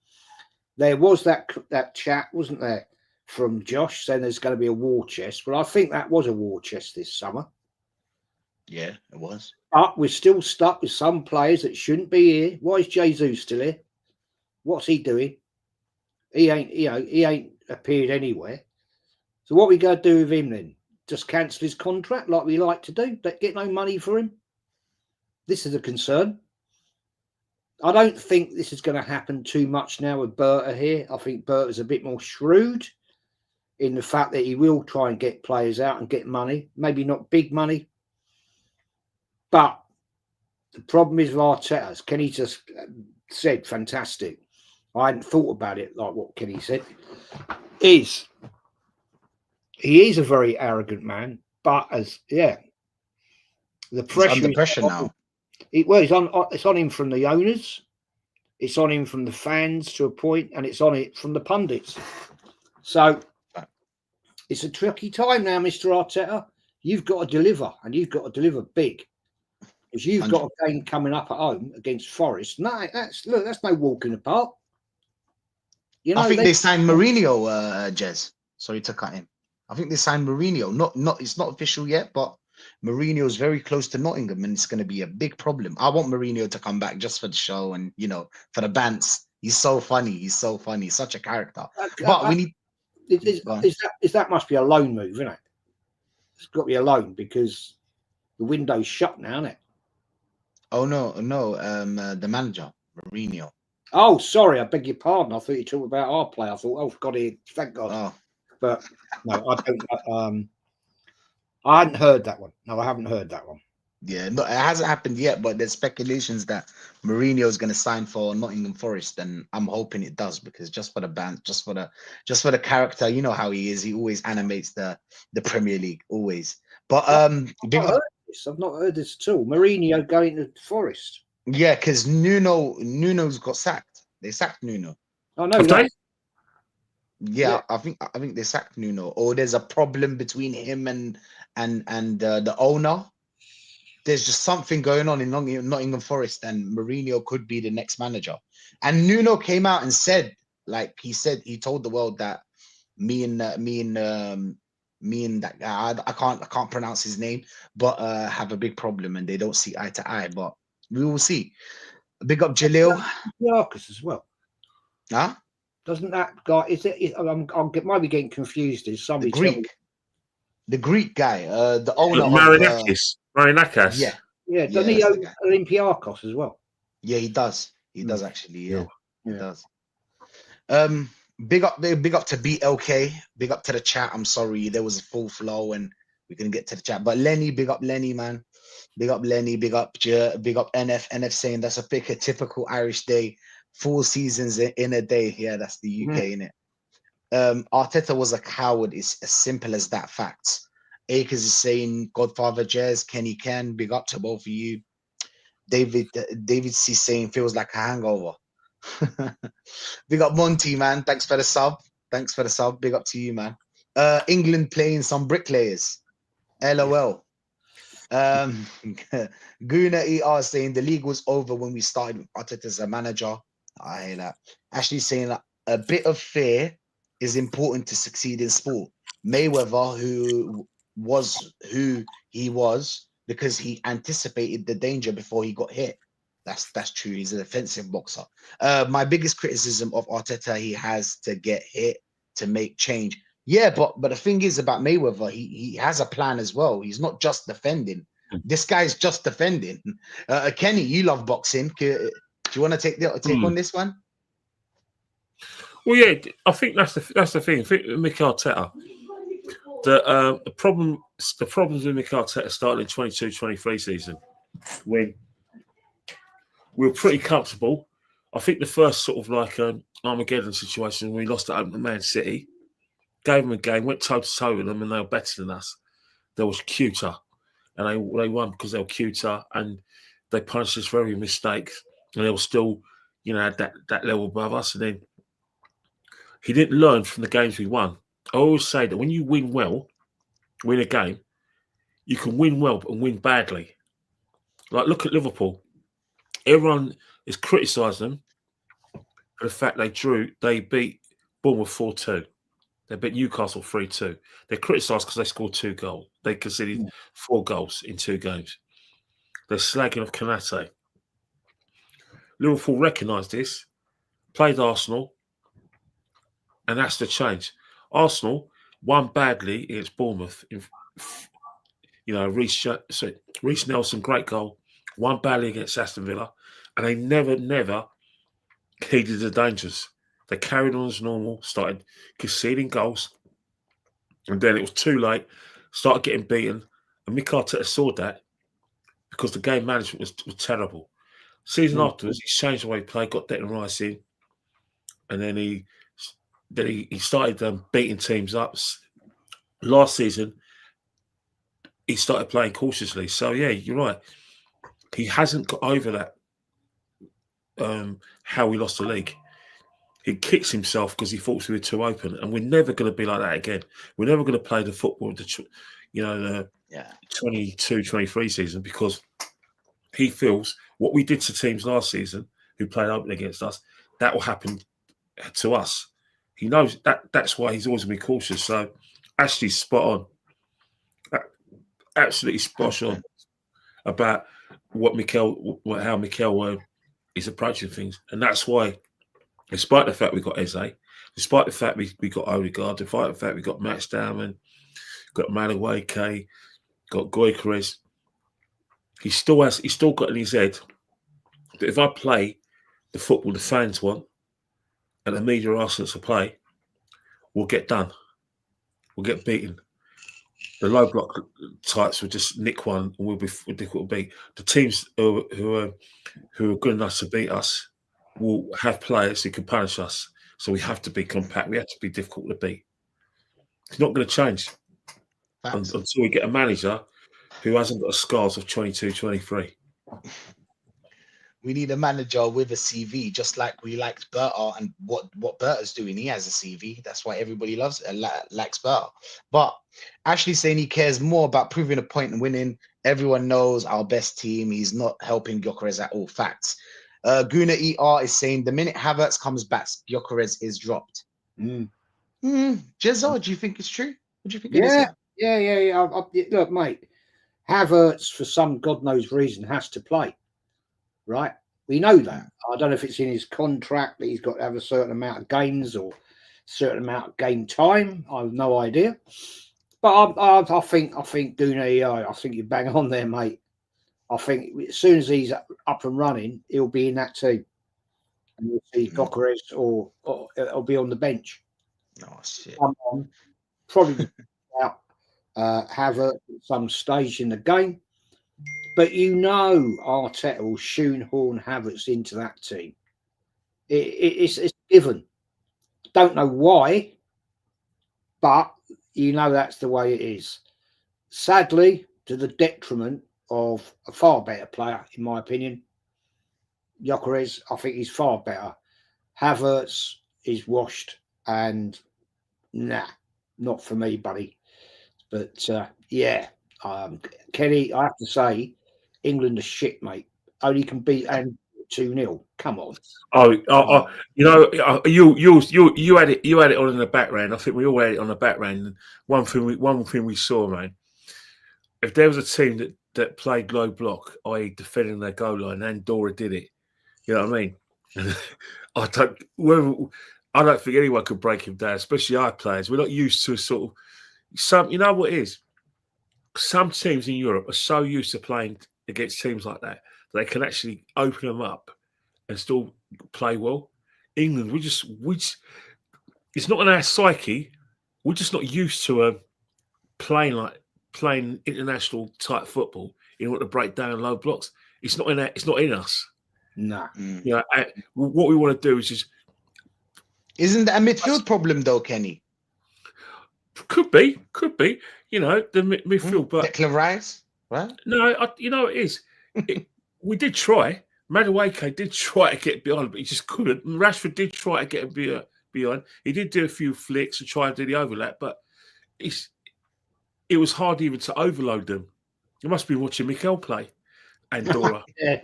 There was that chat, wasn't there, from Josh saying there's going to be a war chest. Well, I think that was a war chest this summer. Yeah, it was. But we're still stuck with some players that shouldn't be here. Why is Jesus still here? What's he doing? He ain't appeared anywhere. So what are we going to do with him then? Just cancel his contract like we like to do? Get no money for him? This is a concern. I don't think this is going to happen too much now with Berta here. I think Berta's a bit more shrewd in the fact that he will try and get players out and get money. Maybe not big money. But the problem is with Arteta, as Kenny just said, fantastic. I hadn't thought about it like what Kenny said. He is a very arrogant man, but the pressure. He's under pressure now. It's on him from the owners, it's on him from the fans to a point, and it's on it from the pundits. So it's a tricky time now, Mr. Arteta. You've got to deliver, and you've got to deliver big, because you've got a game coming up at home against Forest. No, that's no walk in the park. You know, I think they signed Mourinho, Jez. Sorry to cut him. I think they signed Mourinho. Not it's not official yet, but Mourinho is very close to Nottingham, and it's going to be a big problem. I want Mourinho to come back just for the show and, for the bants. He's so funny. He's such a character. But we need. That must be a loan move, isn't it? It's got to be a loan because the window's shut now, isn't it? Oh no, the manager Mourinho. Oh, sorry, I beg your pardon. I thought you were talking about our play. I thought, oh God, thank God. Oh. But no, I don't. I hadn't heard that one. No, I haven't heard that one. Yeah, no, it hasn't happened yet, but there's speculations that Mourinho is going to sign for Nottingham Forest, and I'm hoping it does, because just for the band, just for the character, you know how he is. He always animates the Premier League, always. But I've not heard this at all. Mourinho going to Forest. Yeah, because Nuno's got sacked. They sacked Nuno. Oh no, no. Yeah, I think they sacked Nuno, or there's a problem between him and the owner. There's just something going on in Nottingham Forest, and Mourinho could be the next manager. And Nuno came out and said, he told the world that me and that guy, I can't pronounce his name, but have a big problem, and they don't see eye to eye. But we will see. Big up Jalil. Marcus as well. Huh? Doesn't that guy? I might be getting confused. Is somebody the Greek guy, the owner Marinakis? Marinakis. Yeah. Doesn't he own Olympiacos as well? Yeah, he does. He does actually. Yeah, he does. Big up to BLK. Big up to the chat. I'm sorry, there was a full flow and we couldn't get to the chat. But Lenny, big up Lenny, man. Big up Lenny. Big up NF. NF saying that's a typical Irish day. 4 seasons in a day. Yeah, that's the UK, innit? Arteta was a coward. It's as simple as that. Facts. Akers is saying Godfather Jez, Kenny Ken, big up to both of you. David C saying feels like a hangover. Big up Monty, man. Thanks for the sub. Big up to you, man. England playing some bricklayers. LOL. Guna ER saying the league was over when we started with Arteta as a manager. I hear that. Ashley saying that a bit of fear is important to succeed in sport. Mayweather, who he was because he anticipated the danger before he got hit. That's true. He's a defensive boxer. My biggest criticism of Arteta, he has to get hit to make change. Yeah, but the thing is about Mayweather, he has a plan as well. He's not just defending. This guy's just defending. Kenny, you love boxing. Do you want to take on this one? Well, yeah, I think that's the thing. I think Mikel Arteta, the problems with Mikel Arteta started in 22-23 season when we were pretty comfortable. I think the first sort of like Armageddon situation when we lost at home to Man City, gave them a game, went toe to toe with them, and they were better than us. They was cuter, and they won because they were cuter, and they punished us for every mistake, and they were still, at that level above us. And then he didn't learn from the games we won. I always say that when you win a game, you can win well and win badly. Like, look at Liverpool. Everyone is criticising them for the fact they beat Bournemouth 4-2. They beat Newcastle 3-2. They're criticised because they scored 2 goals. They conceded 4 goals in 2 games. They're slagging off Konate. Liverpool recognised this, played Arsenal, and that's the change. Arsenal won badly against Bournemouth. Reece Nelson, great goal, won badly against Aston Villa, and they never heeded the dangers. They carried on as normal, started conceding goals, and then it was too late, started getting beaten, and Mikel Arteta saw that because the game management was terrible. Season afterwards, he changed the way he played, got Declan Rice in, and then he started beating teams up. Last season, he started playing cautiously. So, yeah, you're right. He hasn't got over that, how we lost the league. He kicks himself because he thought we were too open, and we're never going to be like that again. We're never going to play the football, the 22-23 season, because he feels what we did to teams last season who played open against us, that will happen to us. He knows that. That's why he's always going to be cautious. So, Ashley's spot on, absolutely spot on about how Mikel is approaching things, and that's why. Despite the fact we got Eze, despite the fact we got Odegaard, despite the fact we got Max Dowman, got Madueke, got Gyökeres, he's still got in his head that if I play the football the fans want and the media asks us to play, we'll get done. We'll get beaten. The low block types will just nick one and we'll be difficult to beat. The teams who are good enough to beat us will have players who can punish us. So we have to be compact. We have to be difficult to beat. It's not going to change until we get a manager who hasn't got the scars of 22, 23. We need a manager with a CV, just like we liked Berta and what Berta's doing. He has a CV. That's why everybody likes Berta. But Ashley saying he cares more about proving a point and winning. Everyone knows our best team. He's not helping Gyökeres at all. Facts. Guna ER is saying the minute Havertz comes back, Gyökeres is dropped. Jezza, do you think it's true? What do you think it is? Yeah. Look, mate, Havertz, for some God knows reason, has to play. Right? We know that. I don't know if it's in his contract that he's got to have a certain amount of games or a certain amount of game time. I have no idea. But I think Guna ER, I think you're bang on there, mate. I think as soon as he's up and running, he'll be in that team. And you'll see Gyökeres or he'll be on the bench. Oh, shit. Probably out Havertz at some stage in the game. But Arteta will shoehorn Havertz into that team. It's given. Don't know why, but that's the way it is. Sadly, to the detriment of a far better player, in my opinion. Gyökeres, I think he's far better. Havertz is washed, and not for me, buddy. But Kenny, I have to say, England are shit, mate. Only can beat and 2-0. Come on. You had it on in the background. I think we all had it on the background. One thing we saw, man. If there was a team that played low block, i.e., defending their goal line, Andorra did it. You know what I mean? I don't think anyone could break him down, especially our players. We're not used to sort of some. You know what it is? Some teams in Europe are so used to playing against teams like that they can actually open them up and still play well. England, we just it's not in our psyche. We're just not used to playing international type football in order to break down low blocks. It's not in us. No. What we want to do is just. Isn't that a midfield problem though, Kenny? Could be. You know, the midfield, but Declan Rice, right? no, you know it is. We did try. Madueke did try to get behind, but he just couldn't. Rashford did try to get behind. He did do a few flicks and try to do the overlap, but it was hard even to overload them. You must be watching Mikel play and Dora. Yeah.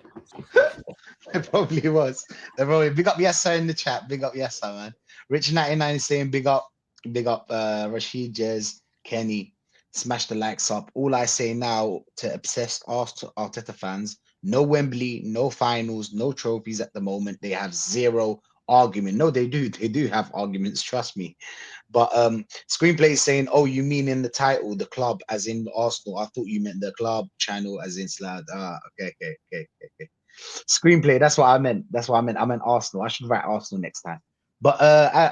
It probably was. They probably big up Yessa in the chat. Big up Yessa, man. Rich99 is saying big up Rachid, Jez, Kenny. Smash the likes up. All I say now to obsessed Arteta fans: no Wembley, no finals, no trophies at the moment. They have zero argument. No, they do. They do have arguments. Trust me. But Screenplay is saying, "Oh, you mean in the title, the club, as in Arsenal? I thought you meant the club channel, as in Slad." Okay. Screenplay. That's what I meant. I meant Arsenal. I should write Arsenal next time. But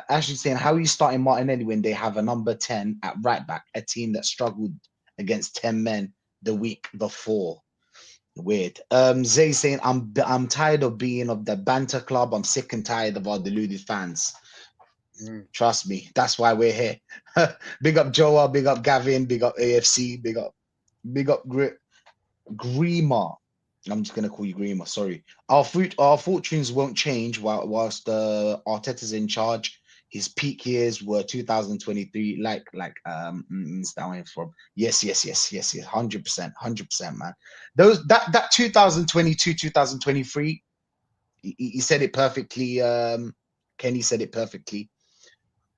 actually saying, how are you starting Martinelli when they have a number 10 at right back, a team that struggled against 10 men the week before? Weird. Zay saying, I'm tired of being of the banter club. I'm sick and tired of our deluded fans. Trust me, that's why we're here. Big up Joa, big up Gavin, big up AFC, big up Grima. I'm just gonna call you Grima. Sorry. Our fortunes won't change whilst Arteta's in charge. His peak years were 2023. Like Mr. from yes, 100%, man. That 2022, 2023. He said it perfectly. Kenny said it perfectly.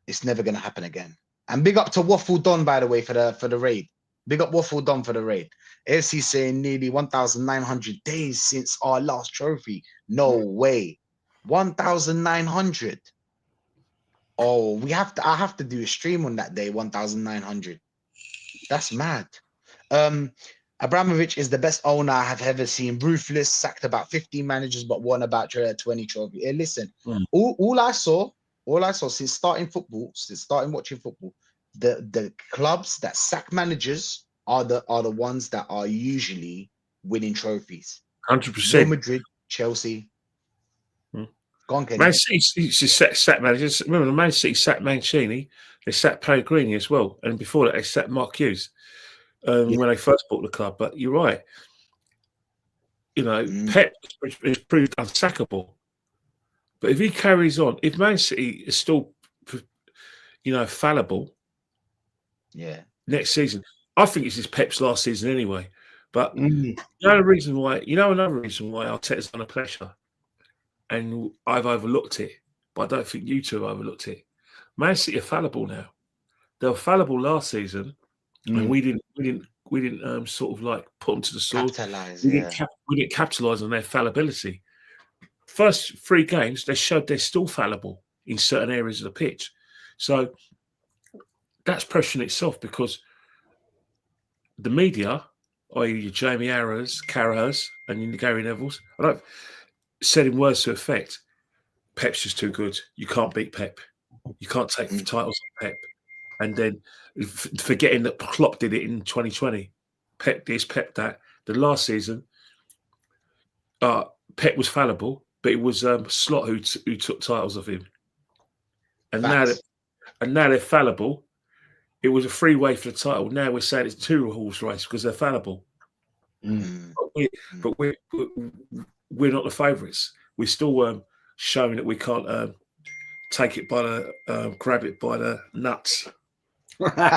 It's never gonna happen again. And big up to Waffle Don, by the way, for the raid. Big up Waffle Don for the raid. AFC saying nearly 1,900 days since our last trophy. No way. 1,900. Oh, I have to do a stream on that day, 1,900. That's mad. Abramovich is the best owner I have ever seen. Ruthless, sacked about 15 managers, but won about 20 trophies. Hey, listen, all I saw since starting watching football, the clubs that sack managers are the ones that are usually winning trophies. 100%. Real Madrid, Chelsea. Go on, Kenny. Man City sacked managers. Remember, the Man City sacked Mancini. They sacked Pellegrini as well, and before that, they sacked Mark Hughes when they first bought the club. But you're right. You know, Pep is proved unsackable. But if he carries on, if Man City is still, fallible, next season, I think this is Pep's last season anyway. But another reason why Arteta's under pressure, and I've overlooked it, but I don't think you two have overlooked it. Man City are fallible now. They were fallible last season, and we didn't sort of like put them to the sword. We didn't capitalize on their fallibility. First 3 games, they showed they're still fallible in certain areas of the pitch. So that's pressure in itself, because the media, i.e. your Jamie Carragher's and your Gary Neville's, said in words to effect, Pep's just too good. You can't beat Pep. You can't take titles off Pep. And then forgetting that Klopp did it in 2020. Pep this, Pep that. The last season, Pep was fallible, but it was Slot who took titles off him. And now they're fallible. It was a free way for the title. Now we're saying it's a 2-horse race because they're fallible. But we're not the favourites. We're still showing that we can't take it by the grab it by the nuts. Put them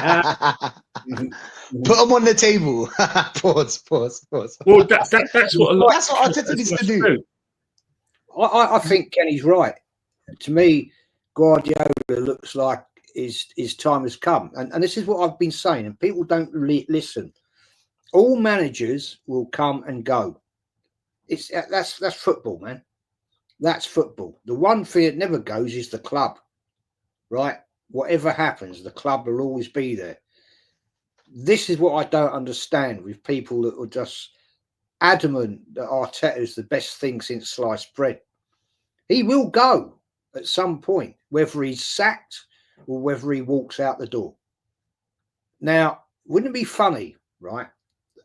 on the table. Pause. Well, that's what Arteta needs to do. I think Kenny's right. To me, Guardiola looks like his time has come, and this is what I've been saying, and people don't listen. All managers will come and go. That's football, man. That's football. The one thing that never goes is the club, right? Whatever happens, the club will always be there. This is what I don't understand with people that are just adamant that Arteta is the best thing since sliced bread. He will go at some point, whether he's sacked or whether he walks out the door. Now, wouldn't it be funny, right?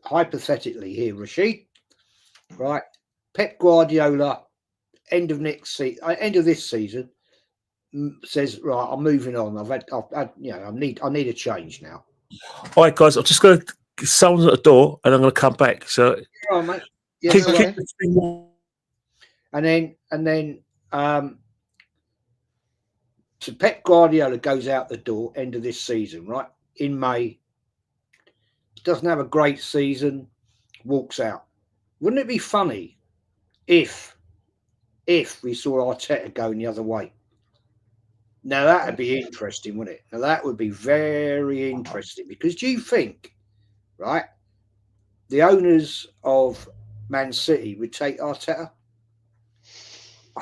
Hypothetically here, Rachid, right? Pep Guardiola, end of this season, says, right, I'm moving on. I've had I need a change now. All right, guys, I'm just going to someone's at the door, and I'm going to come back. So, All right, mate. Yeah, keep okay. the thing. and then so Pep Guardiola goes out the door end of this season, right? In May, doesn't have a great season, walks out. Wouldn't it be funny if we saw Arteta going the other way? Now that would be interesting, wouldn't it? Now that would be very interesting, because do you think, right, the owners of Man City would take Arteta?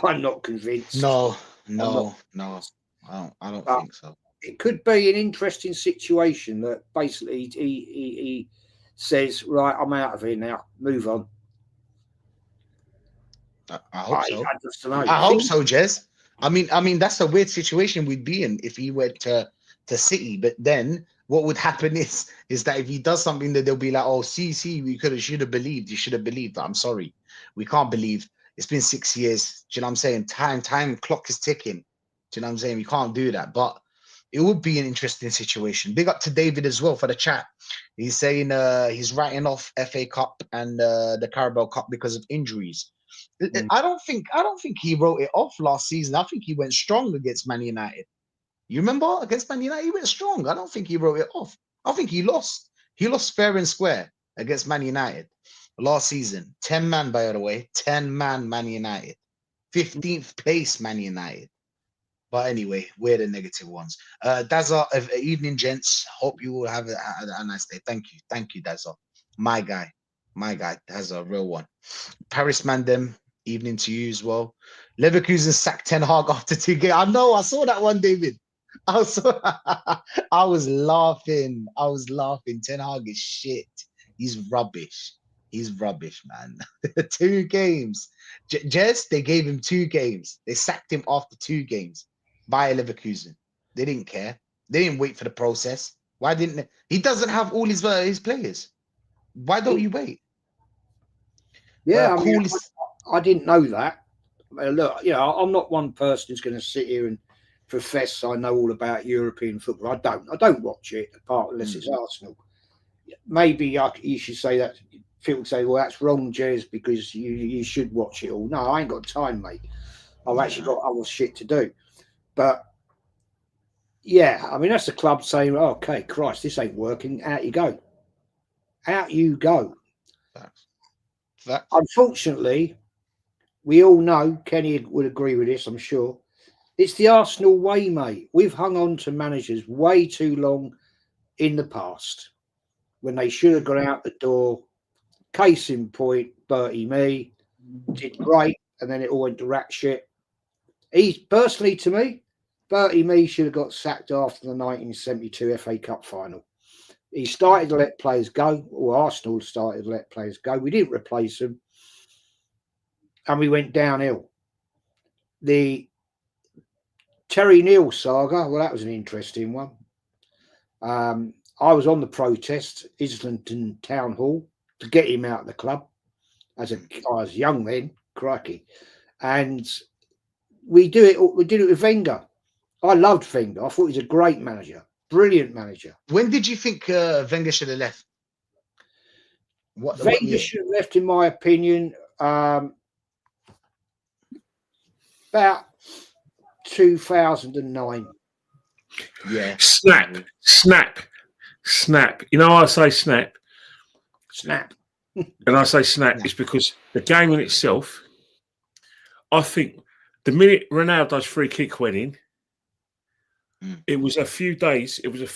I'm not convinced. No. I don't But think so. it could be an interesting situation that basically he says, right, I'm out of here now, move on. I hope so. I just don't know. I hope so, Jez. I mean, that's a weird situation we'd be in if he went to City. But then what would happen is that if he does something, that they'll be like, oh, see, we should have believed. You should have believed. I'm sorry, we can't believe. It's been 6 years. Do you know what I'm saying? Time clock is ticking. Do you know what I'm saying? We can't do that. But it would be an interesting situation. Big up to David as well for the chat. He's saying he's writing off FA Cup and the Carabao Cup because of injuries. I don't think he wrote it off last season. I think he went strong against Man United. You remember against Man United, he went strong. I don't think he wrote it off. I think he lost. He lost fair and square against Man United last season. 10 man, by the way, 10 man Man United, 15th place Man United. But anyway, we're the negative ones. Dazza, evening, gents. Hope you will have a nice day. Thank you, Dazza. My guy, Dazza, a real one. Paris Mandem, evening to you as well. Leverkusen sacked Ten Hag after 2 games. I know, I saw that one, David. I was laughing. Ten Hag is shit. He's rubbish. Man. 2 games. Jez, they gave him 2 games. They sacked him after 2 games by Leverkusen. They didn't care. They didn't wait for the process. Why didn't they? He doesn't have all his players. Why don't you wait? Yeah, I didn't know that. Look, I'm not one person who's going to sit here and profess I know all about European football. I don't watch it, apart unless it's Arsenal. Maybe you should say that. People say, well, that's wrong, Jez, because you should watch it all. No, I ain't got time, mate. I've actually got other shit to do. But yeah, I mean, that's the club saying, oh, okay, Christ, this ain't working. Out you go. That. Unfortunately, we all know, Kenny would agree with this, I'm sure. It's the Arsenal way, mate. We've hung on to managers way too long in the past when they should have gone out the door. Case in point, Bertie Mee did great, and then it all went to rat shit. Personally, to me, Bertie Mee should have got sacked after the 1972 FA Cup final. He started to let players go, or Arsenal started to let players go. We didn't replace them, and we went downhill. The Terry Neal saga, well, that was an interesting one. I was on the protest, Islington Town Hall, to get him out of the club. I was young then, crikey. And we did it with Wenger. I loved Wenger. I thought he was a great manager, brilliant manager. When did you think Wenger should have left? Wenger should have left, in my opinion, about 2009. Yeah. Snap. You know, I say snap. And I say snap is because the game in itself, I think the minute Ronaldo's free kick went in, it was a few days. It was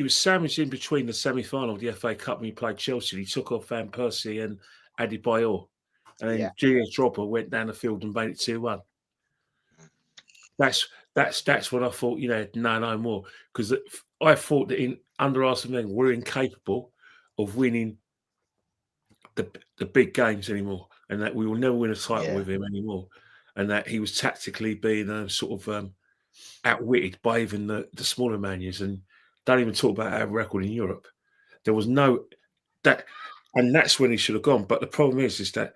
sandwiched in between the semi-final of the FA Cup when he played Chelsea. He took off Van Persie and Adebayor, and then Julius Dropper went down the field and made it 2-1. That's what I thought. No more, because I thought that under Arsenal we're incapable of winning the big games anymore, and that we will never win a title with him anymore, and that he was tactically being sort of outwitted by even the smaller managers. And don't even talk about our record in Europe. There was no that, and that's when he should have gone. But the problem is that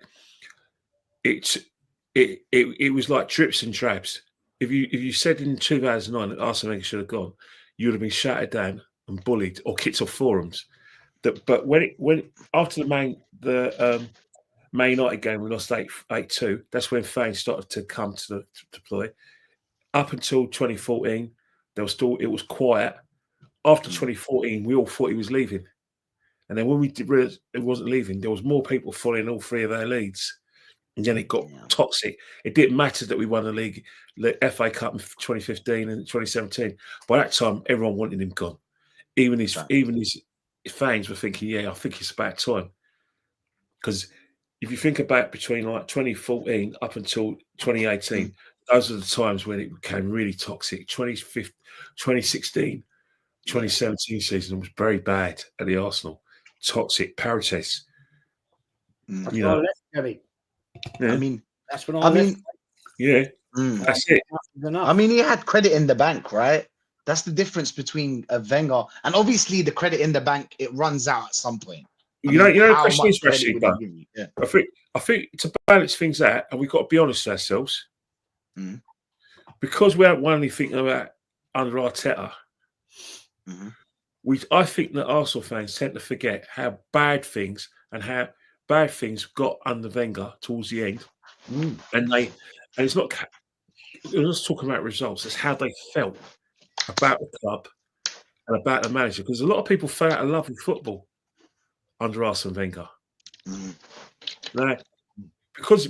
it was like drips and drabs. If you said in 2009 that Arsene Wenger should have gone, you would have been shouted down and bullied or kicked off forums. But when after the Man United game we lost 8-2, that's when fans started to come to play. Up until 2014, it was quiet. After 2014, we all thought he was leaving. And then when we did realize it wasn't leaving, there was more people following all three of our leads. And then it got toxic. It didn't matter that we won the FA Cup in 2015 and 2017. By that time, everyone wanted him gone. Even his fans were thinking, yeah, I think it's about time. Because if you think about between like 2014 up until 2018, those are the times when it became really toxic. 2016, 2017 season was very bad at the Arsenal. Toxic, Paratice. That's why I left, Kelly. Yeah. I mean, that's when I left. Yeah, that's it. I mean, he had credit in the bank, right? That's the difference between a Wenger and obviously the credit in the bank. It runs out at some point. You know, the question is, Rachid, yeah. I think to balance things out, and we've got to be honest with ourselves, because we haven't won anything about under Arteta. I think that Arsenal fans tend to forget how bad things got under Wenger towards the end, and it's not. We're just talking about results. It's how they felt about the club and about the manager, because a lot of people fell out of love with football under Arsene Wenger. Now, because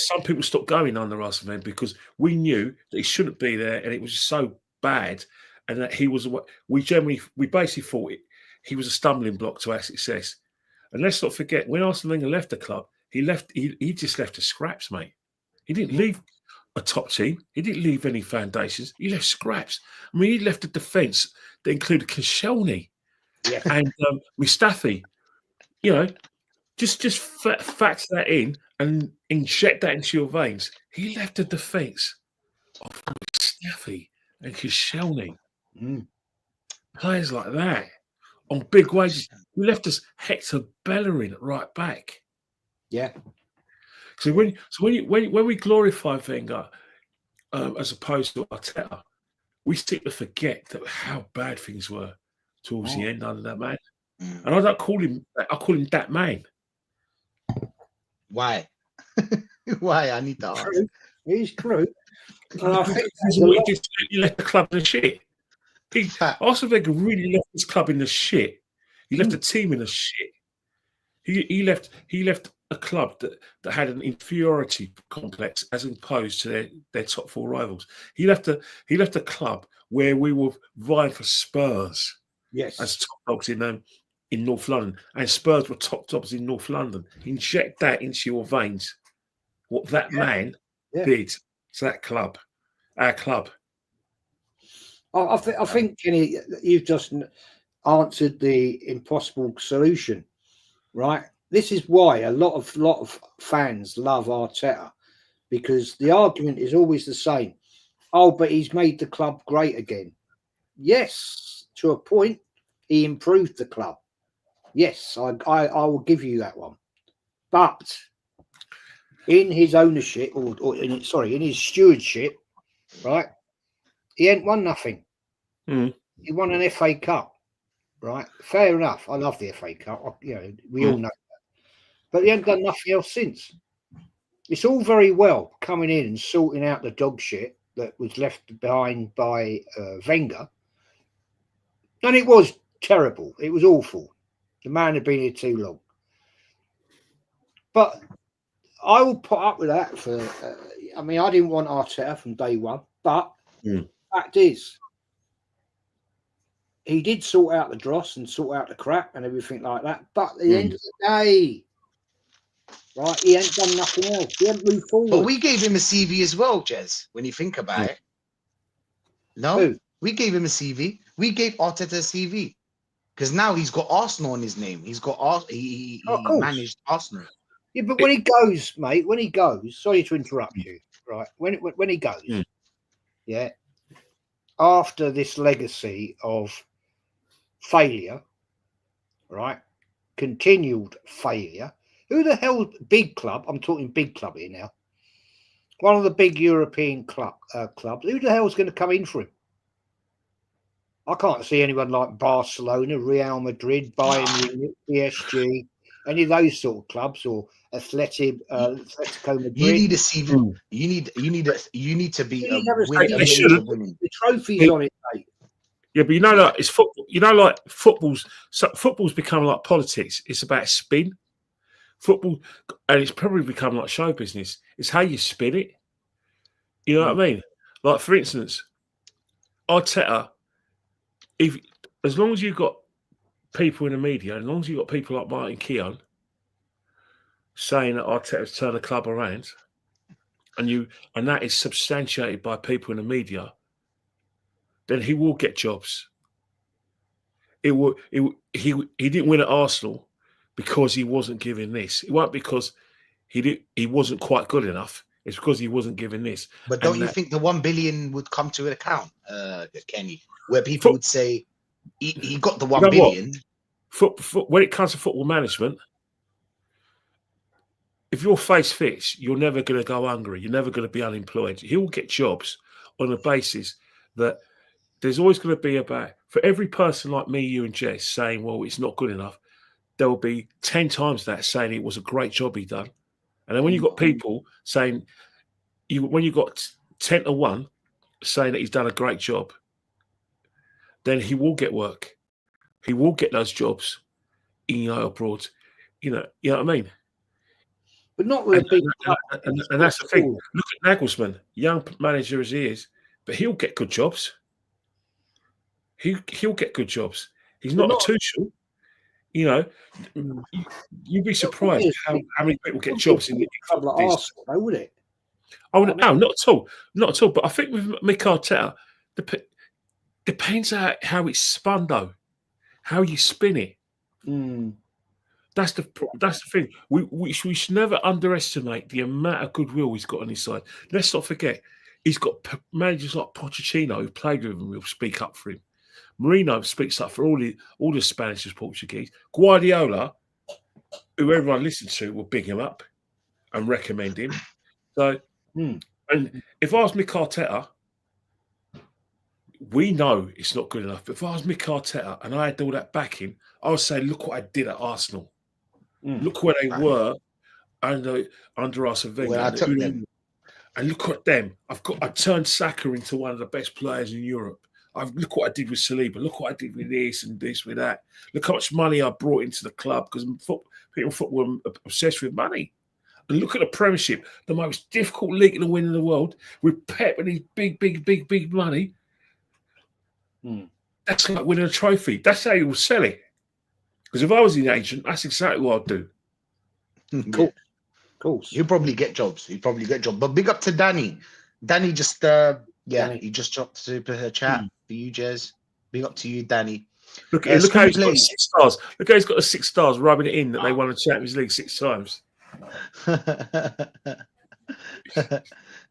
some people stopped going under Arsene Wenger because we knew that he shouldn't be there, and it was just so bad, and that he was. We basically thought he was a stumbling block to our success. And let's not forget, when Arsene Wenger left the club, he just left the scraps, mate. He didn't leave a top team. He didn't leave any foundations. He left scraps. I mean, he left a defence that included Koscielny and Mustafi. You know, just factor that in and inject that into your veins. He left a defence of Mustafi and Koscielny. Players like that on big wages. He left us Hector Bellerin at right back. Yeah. So when we glorify Wenger as opposed to Arteta, we seem to forget that how bad things were towards the end under that man. And I don't call him. I call him that man. Why? Why? I need to ask. He's true. And I think he left the club in the shit. Arsene Wenger really left his club in the shit. He left the team in the shit. He left a club that had an inferiority complex as opposed to their top four rivals. He left a club where we were vying for Spurs. Yes, as top dogs in North London, and Spurs were top dogs in North London. Inject that into your veins. What that man did to that club, our club. I think Kenny, you've just answered the impossible solution, right? This is why a lot of fans love Arteta, because the argument is always the same. Oh, but he's made the club great again. Yes, to a point, he improved the club. Yes, I will give you that one. But in his ownership, in his stewardship, right, he ain't won nothing. He won an FA Cup, right? Fair enough. I love the FA Cup. We all know that. But he ain't done nothing else since. It's all very well coming in and sorting out the dog shit that was left behind by Wenger. And it was terrible. It was awful. The man had been here too long. But I will put up with that for... I didn't want Arteta from day one. But the fact is, he did sort out the dross and sort out the crap and everything like that. But at the end of the day, right, he ain't done nothing else. He ain't moved forward. But we gave him a CV as well, Jez, when you think about it. No? Who? We gave him a CV. We gave Arteta a CV. Because now he's got Arsenal on his name. He's got he managed Arsenal. Yeah, but when he goes, mate, sorry to interrupt you, right? When he goes, after this legacy of failure, right? Continued failure, Who the hell, big club? I'm talking big club here now. One of the big European clubs. Who the hell's going to come in for him? I can't see anyone like Barcelona, Real Madrid, Bayern Munich, PSG, any of those sort of clubs, or Atletico Madrid. You need a CV. You need to be a major winning. The trophies on it, mate. Yeah, but you know, like it's football. You know, like football's become like politics. It's about spin. Football, and it's probably become like show business. It's how you spin it. You know what I mean? Like, for instance, Arteta. As long as you've got people in the media, as long as you've got people like Martin Keown saying that Arteta's turned the club around, and that is substantiated by people in the media, then he will get jobs. He didn't win at Arsenal because he wasn't given this. It wasn't because he wasn't quite good enough. It's because he wasn't given this. But don't you think the 1 billion would come to an account, Kenny, where people would say he got the 1 billion? When it comes to football management, if your face fits, you're never going to go hungry. You're never going to be unemployed. He will get jobs on the basis that there's always going to be for every person like me, you and Jess saying, well, it's not good enough, there will be 10 times that saying it was a great job he done. And then when you've got people saying, when you've got 10 to 1 saying that he's done a great job, then he will get work. He will get those jobs, abroad. You know what I mean? But not with a big club. And that's the thing. Look at Nagelsmann, young manager as he is, but he'll get good jobs. He'll get good jobs. He's not a Tuchel. You'd be surprised how many people get jobs in the club like Arsenal, though, would it? Oh no, not at all, not at all. But I think with Mikel Arteta, depends how it's spun though, how you spin it. That's the thing. We should never underestimate the amount of goodwill he's got on his side. Let's not forget, he's got managers like Pochettino who played with him will speak up for him. Mourinho speaks up for all the Spanish and Portuguese. Guardiola, who everyone listens to, will big him up and recommend him. So, and if I was Mikel Arteta, we know it's not good enough. But if I was Mikel Arteta and I had all that backing, I would say, look what I did at Arsenal. Look where they were under Arsene Wenger. When I took them. And look at them. I turned Saka into one of the best players in Europe. Look what I did with Saliba. Look what I did with this and this with that. Look how much money I brought into the club because people in football are obsessed with money. And look at the Premiership, the most difficult league to win in the world, with Pep and his big money. That's like winning a trophy. That's how you will sell it. Because if I was an agent, that's exactly what I'd do. Cool. Cool. He'll probably get jobs. But big up to Danny. Danny just he just dropped super chat for you, Jez. Big up to you, Danny. Look how he's got 6 stars. Look how he's got the 6 stars, rubbing it in that they won the Champions League 6 times.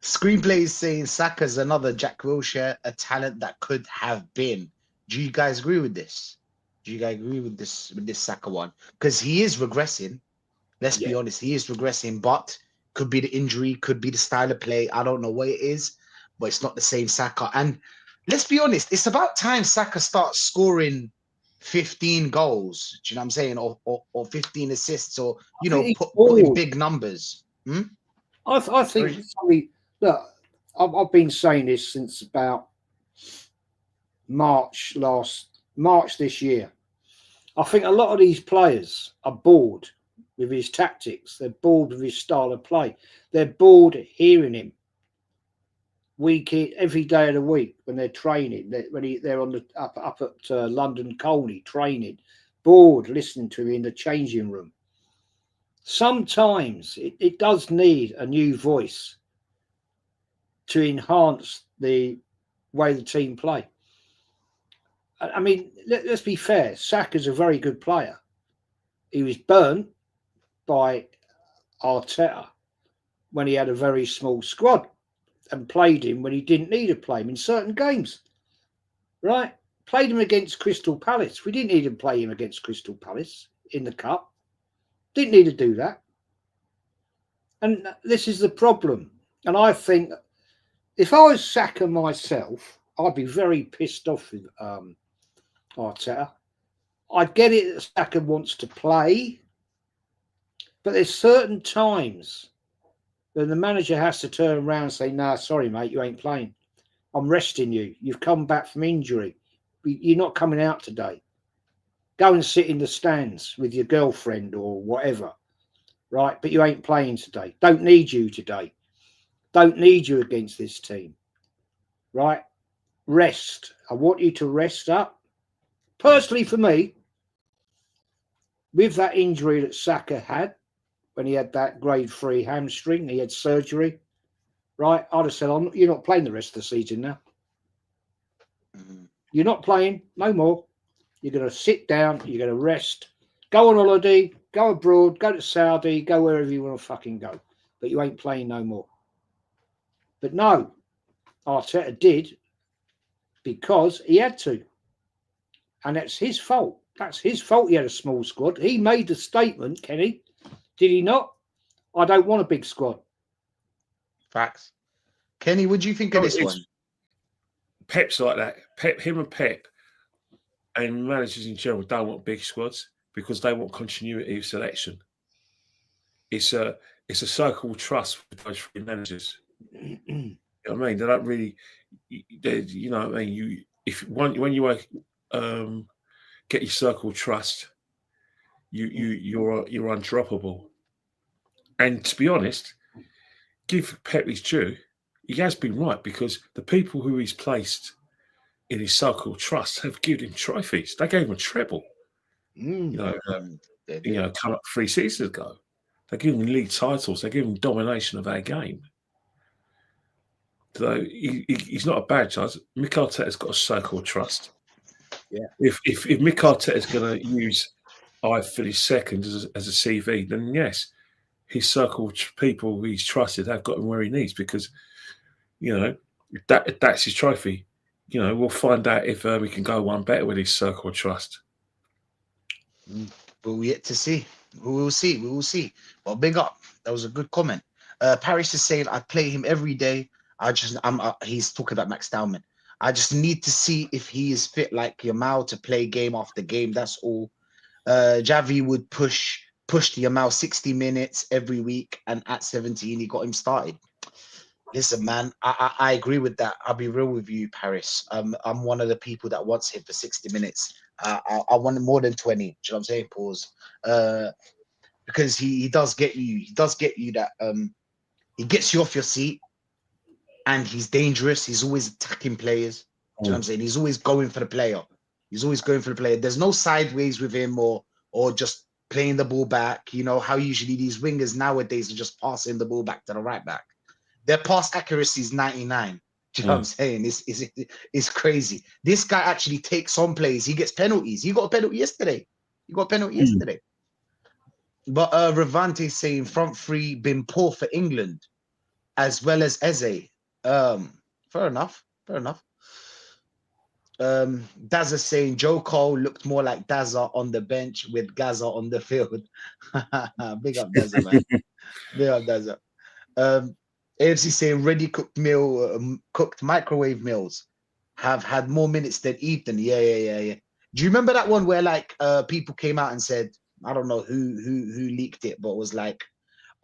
Screenplay is saying Saka's another Jack Wilshere, a talent that could have been. Do you guys agree with this? Do you guys agree with this Saka one? Because he is regressing. Let's be honest, he is regressing, but could be the injury, could be the style of play. I don't know what it is, but it's not the same Saka. And let's be honest, it's about time Saka starts scoring 15 goals. Do you know what I'm saying? Or 15 assists, or putting big numbers. I think look, I've been saying this since about March this year. I think a lot of these players are bored with his tactics. They're bored with his style of play. They're bored hearing him every day of the week when they're training. They're on the up at London Colney training, bored listening to him in the changing room. Sometimes it does need a new voice to enhance the way the team play. I mean, let's be fair. Saka's a very good player. He was burnt by Arteta when he had a very small squad and played him when he didn't need to play him in certain games. Right? Played him against Crystal Palace. We didn't need to play him against Crystal Palace in the cup. Didn't need to do that. And this is the problem. And I think if I was Saka myself, I'd be very pissed off with Arteta. I get it that Saka wants to play, but there's certain times when the manager has to turn around and say, "Nah, sorry, mate, you ain't playing. I'm resting you. You've come back from injury. You're not coming out today. Go and sit in the stands with your girlfriend or whatever, right? But you ain't playing today. Don't need you today. Don't need you against this team, right? Rest. I want you to rest up." Personally, for me, with that injury that Saka had, when he had that grade 3 hamstring, he had surgery, right? I'd have said, "You're not playing the rest of the season now. You're not playing, no more. You're going to sit down, you're going to rest, go on holiday, go abroad, go to Saudi, go wherever you want to fucking go. But you ain't playing no more." But no, Arteta did because he had to. And that's his fault. That's his fault he had a small squad. He made the statement, Kenny. Did he not? I don't want a big squad. Facts. Kenny, what do you think of this one? Pep's like that. Him and Pep and managers in general don't want big squads because they want continuity of selection. It's a so-called trust for those three managers. You know what I mean? They don't really, you know what I mean? When you get your circle of trust, you're undroppable. And to be honest, give Pep his due. He has been right because the people who he's placed in his so-called trust have given him trophies. They gave him a treble. You know, come up 3 seasons ago. They give him league titles. They give him domination of our game. So he's not a bad judge. Mick Arteta's got a so-called trust. Yeah. If Mick Arteta's going to use I finish second as a CV, then yes, his circle of people he's trusted have got him where he needs because, you know, that's his trophy. You know, we'll find out if we can go one better with his circle of trust. But we yet to see. We will see. We will see. Well, big up. That was a good comment. Paris is saying, "I play him every day. He's talking about Max Dowman. I just need to see if he is fit like Yamal to play game after game. That's all." Javi would push the Yamal 60 minutes every week, and at 17, he got him started. Listen, man, I agree with that. I'll be real with you, Paris. I'm one of the people that wants him for 60 minutes. I want more than 20. Do you know what I'm saying? Pause. Because he does get you. He does get you that. He gets you off your seat, and he's dangerous. He's always attacking players. Do you know what I'm saying? He's always going for the player. There's no sideways with him or just playing the ball back. You know how usually these wingers nowadays are just passing the ball back to the right back. Their pass accuracy is 99. Do you know what I'm saying? It's crazy. This guy actually takes on plays. He gets penalties. He got a penalty yesterday. But Ravante saying front three been poor for England, as well as Eze. Fair enough. Dazza saying Joe Cole looked more like Dazza on the bench with Gaza on the field. Big up Dazza, man. Big up Dazza. AFC saying ready cooked microwave meals have had more minutes than Ethan. Yeah. Do you remember that one where like people came out and said, I don't know who leaked it, but it was like,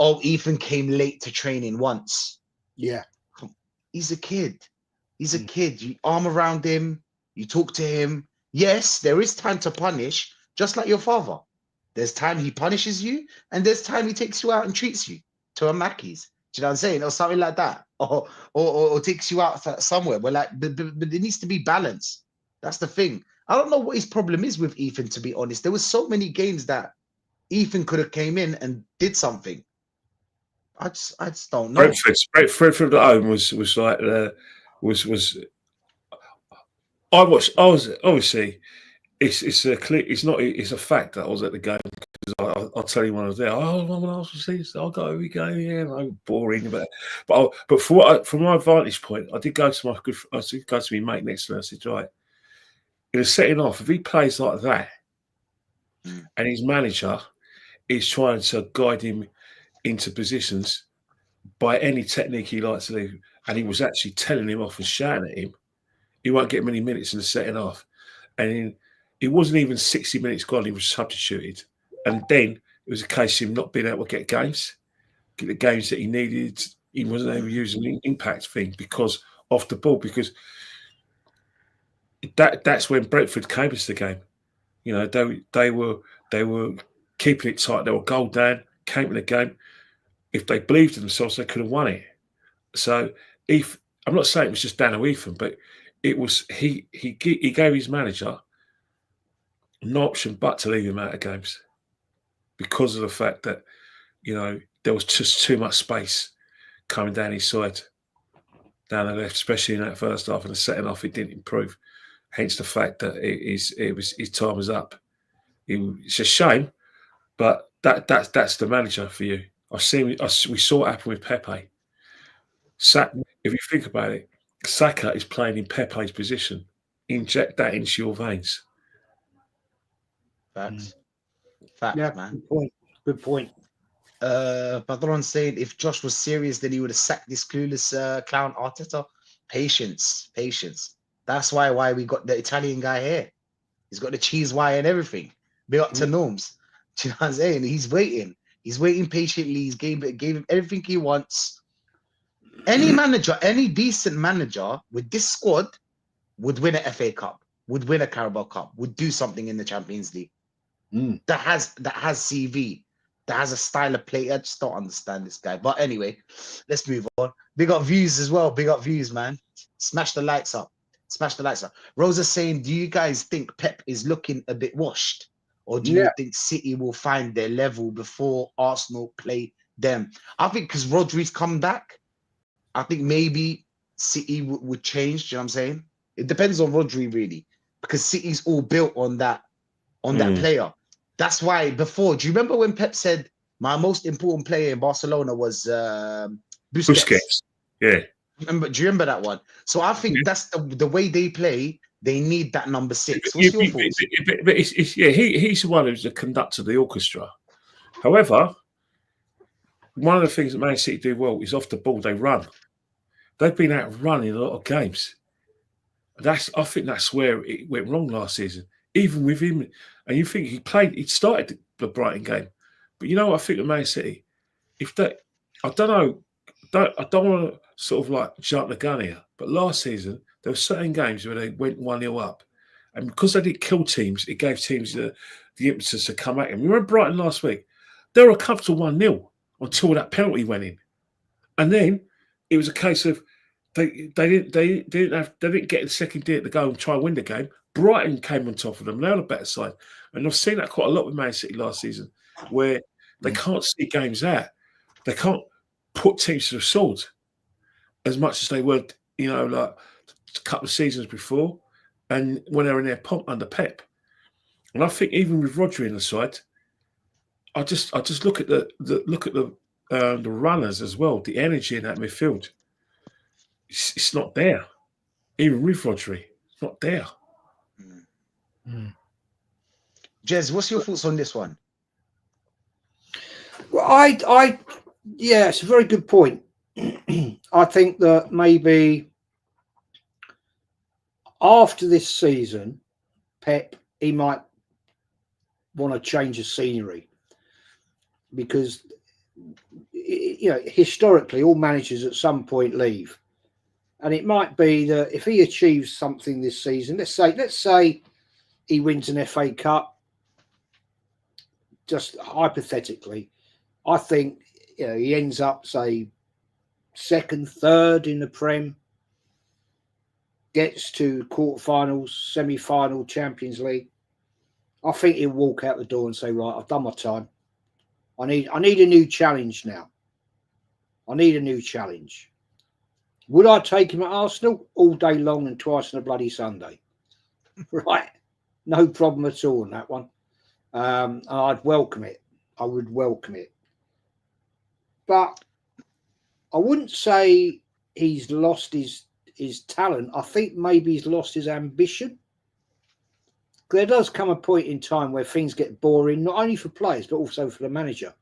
"Oh, Ethan came late to training once." Yeah. He's a kid. You arm around him, you talk to him. Yes, there is time to punish, just like your father. There's time he punishes you, and there's time he takes you out and treats you to a Mackey's. Do you know what I'm saying? Or something like that. Or takes you out somewhere. But there needs to be balance. That's the thing. I don't know what his problem is with Ethan, to be honest. There was so many games that Ethan could have came in and did something. I just don't know. Brentford at home was like was. I was obviously it's a fact that I was at the game because I'll tell you when I was there. Oh, when I was overseas, I'll go every game. Yeah, no, boring, but from my vantage point, I did go to my mate next to me. I said, right, in a setting off, if he plays like that, and his manager is trying to guide him into positions by any technique he likes to do, and he was actually telling him off and shouting at him, he won't get many minutes in the second half. And it wasn't even 60 minutes gone, he was substituted. And then it was a case of him not being able to get the games that he needed. He wasn't able to use an impact thing because off the ball, because that's when Brentford came into the game. You know, they were keeping it tight. They were goal down, came in the game. If they believed in themselves, they could have won it. So if I'm not saying it was just down to Ethan, but it was he gave his manager no option but to leave him out of games because of the fact that, you know, there was just too much space coming down his side, down the left, especially in that first half. And the second half, it didn't improve. Hence the fact that his time was up. It's a shame, but that's the manager for you. We saw it happen with Pepe. If you think about it, Saka is playing in Pepe's position. Inject that into your veins. Facts, Yeah, man. Good point. Padron saying if Josh was serious, then he would have sacked this clueless clown Arteta. Patience. That's why we got the Italian guy here. He's got the cheese wire and everything. Big up to Norms. Do you know what I'm saying? He's waiting patiently. He's gave him everything he wants. Any manager, any decent manager with this squad would win an FA Cup, would win a Carabao Cup, would do something in the Champions League. That has CV, that has a style of play. I just don't understand this guy. But anyway, let's move on. Big up views as well. Big up views, man. Smash the lights up. Rosa's saying, do you guys think Pep is looking a bit washed? Or do you think City will find their level before Arsenal play them? I think because Rodri's come back, I think maybe City would change. Do you know what I'm saying? It depends on Rodri, really, because City's all built on that player. That's why before, do you remember when Pep said, my most important player in Barcelona was Busquets? Yeah. Do you remember that one? So I think that's the way they play. They need that number 6. What's your thoughts? But he's the one who's the conductor of the orchestra. However, one of the things that Man City do well is off the ball, they run. They've been out running a lot of games. I think that's where it went wrong last season. Even with him, and you think he started the Brighton game. But you know what I think of Man City? I don't want to sort of like jump the gun here, but last season there were certain games where they went 1-0 up, and because they didn't kill teams, it gave teams the impetus to come at them. You remember Brighton last week? They were a comfortable 1-0 until that penalty went in, and then it was a case of they didn't get the second day to go and try and win the game. Brighton came on top of them. They're on the better side, and I've seen that quite a lot with Man City last season, where they can't see games out. They can't put teams to the sword as much as they were, you know, like a couple of seasons before, and when they were in their pomp under Pep. And I think even with Rodri in the side, I just look at the runners as well, the energy in that midfield. It's not there. Even with Rodri, it's not there. Jez, what's your thoughts on this one? Well, yeah, it's a very good point. I think that maybe after this season, Pep, he might want to change the scenery because, you know, historically, all managers at some point leave. And it might be that if he achieves something this season, let's say he wins an FA Cup, just hypothetically, I think, you know, he ends up, say, second, third in the Prem, gets to quarterfinals, semi-final, Champions League. I think he'll walk out the door and say, right, I've done my time. I need a new challenge now. I need a new challenge. Would I take him at Arsenal all day long and twice on a bloody Sunday? Right. No problem at all on that one. And I'd welcome it. I would welcome it. But I wouldn't say he's lost his talent. I think maybe he's lost his ambition. There does come a point in time where things get boring, not only for players, but also for the manager.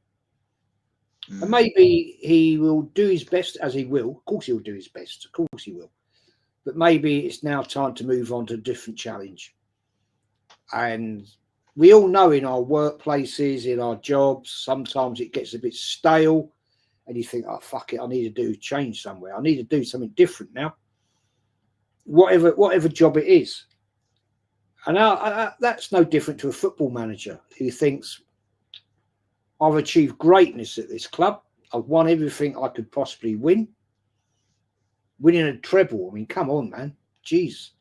And maybe he will do his best, as he will. Of course, he will do his best. Of course, he will. But maybe it's now time to move on to a different challenge. And we all know in our workplaces, in our jobs, sometimes it gets a bit stale. And you think, oh, fuck it, I need to do change somewhere. I need to do something different now. Whatever job it is. And that's no different to a football manager who thinks, I've achieved greatness at this club. I've won everything I could possibly win. Winning a treble. I mean, come on, man. Jeez.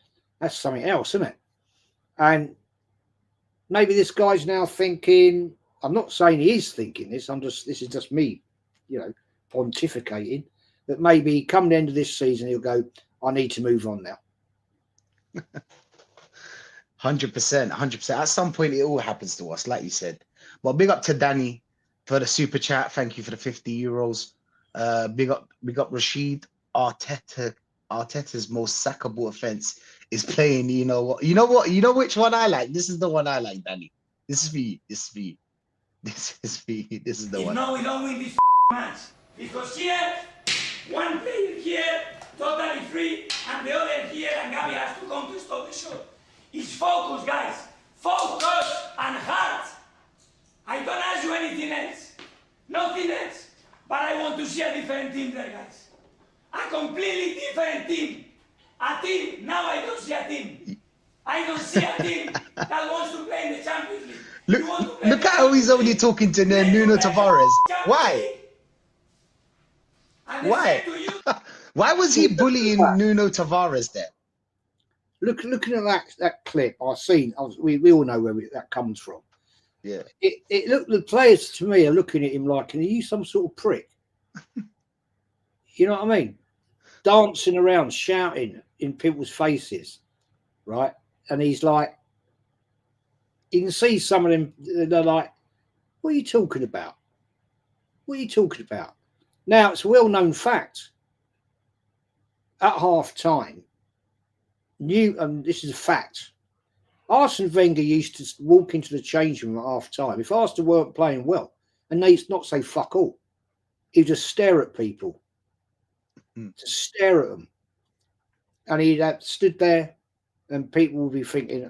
That's something else, isn't it? And maybe this guy's now thinking, I'm not saying he is thinking this. This is just me, pontificating. That maybe come the end of this season, he'll go, I need to move on now. 100%. At some point, it all happens to us, like you said. But big up to Danny for the super chat. Thank you for the €50. Big up Rachid. Arteta's most sackable offense is playing. You know which one I like. This is the one I like, Danny. This is for you. This is the one. No, we don't win this match because here, one player here, totally free, and the other here, and Gabi has to come to stop the shot. It's focus, guys. Focus and heart. I don't ask you anything else. Nothing else. But I want to see a different team there, guys. A completely different team. A team. Now I don't see a team. I don't see a team that wants to play in the Champions League. Look at how he's only talking to Nuno Tavares. Why? Why? Why was he bullying Nuno Tavares there? Looking at that clip, we all know where that comes from. Yeah. The players to me are looking at him like, are you some sort of prick? You know what I mean? Dancing around, shouting in people's faces, right? And he's like, you can see some of them, they're like, what are you talking about? What are you talking about? Now, it's a well-known fact. At half-time, this is a fact, Arsene Wenger used to walk into the changing room at half-time. If Arsenal weren't playing well, and they not say fuck all, he'd just stare at people. Just stare at them. And he'd have stood there, and people would be thinking,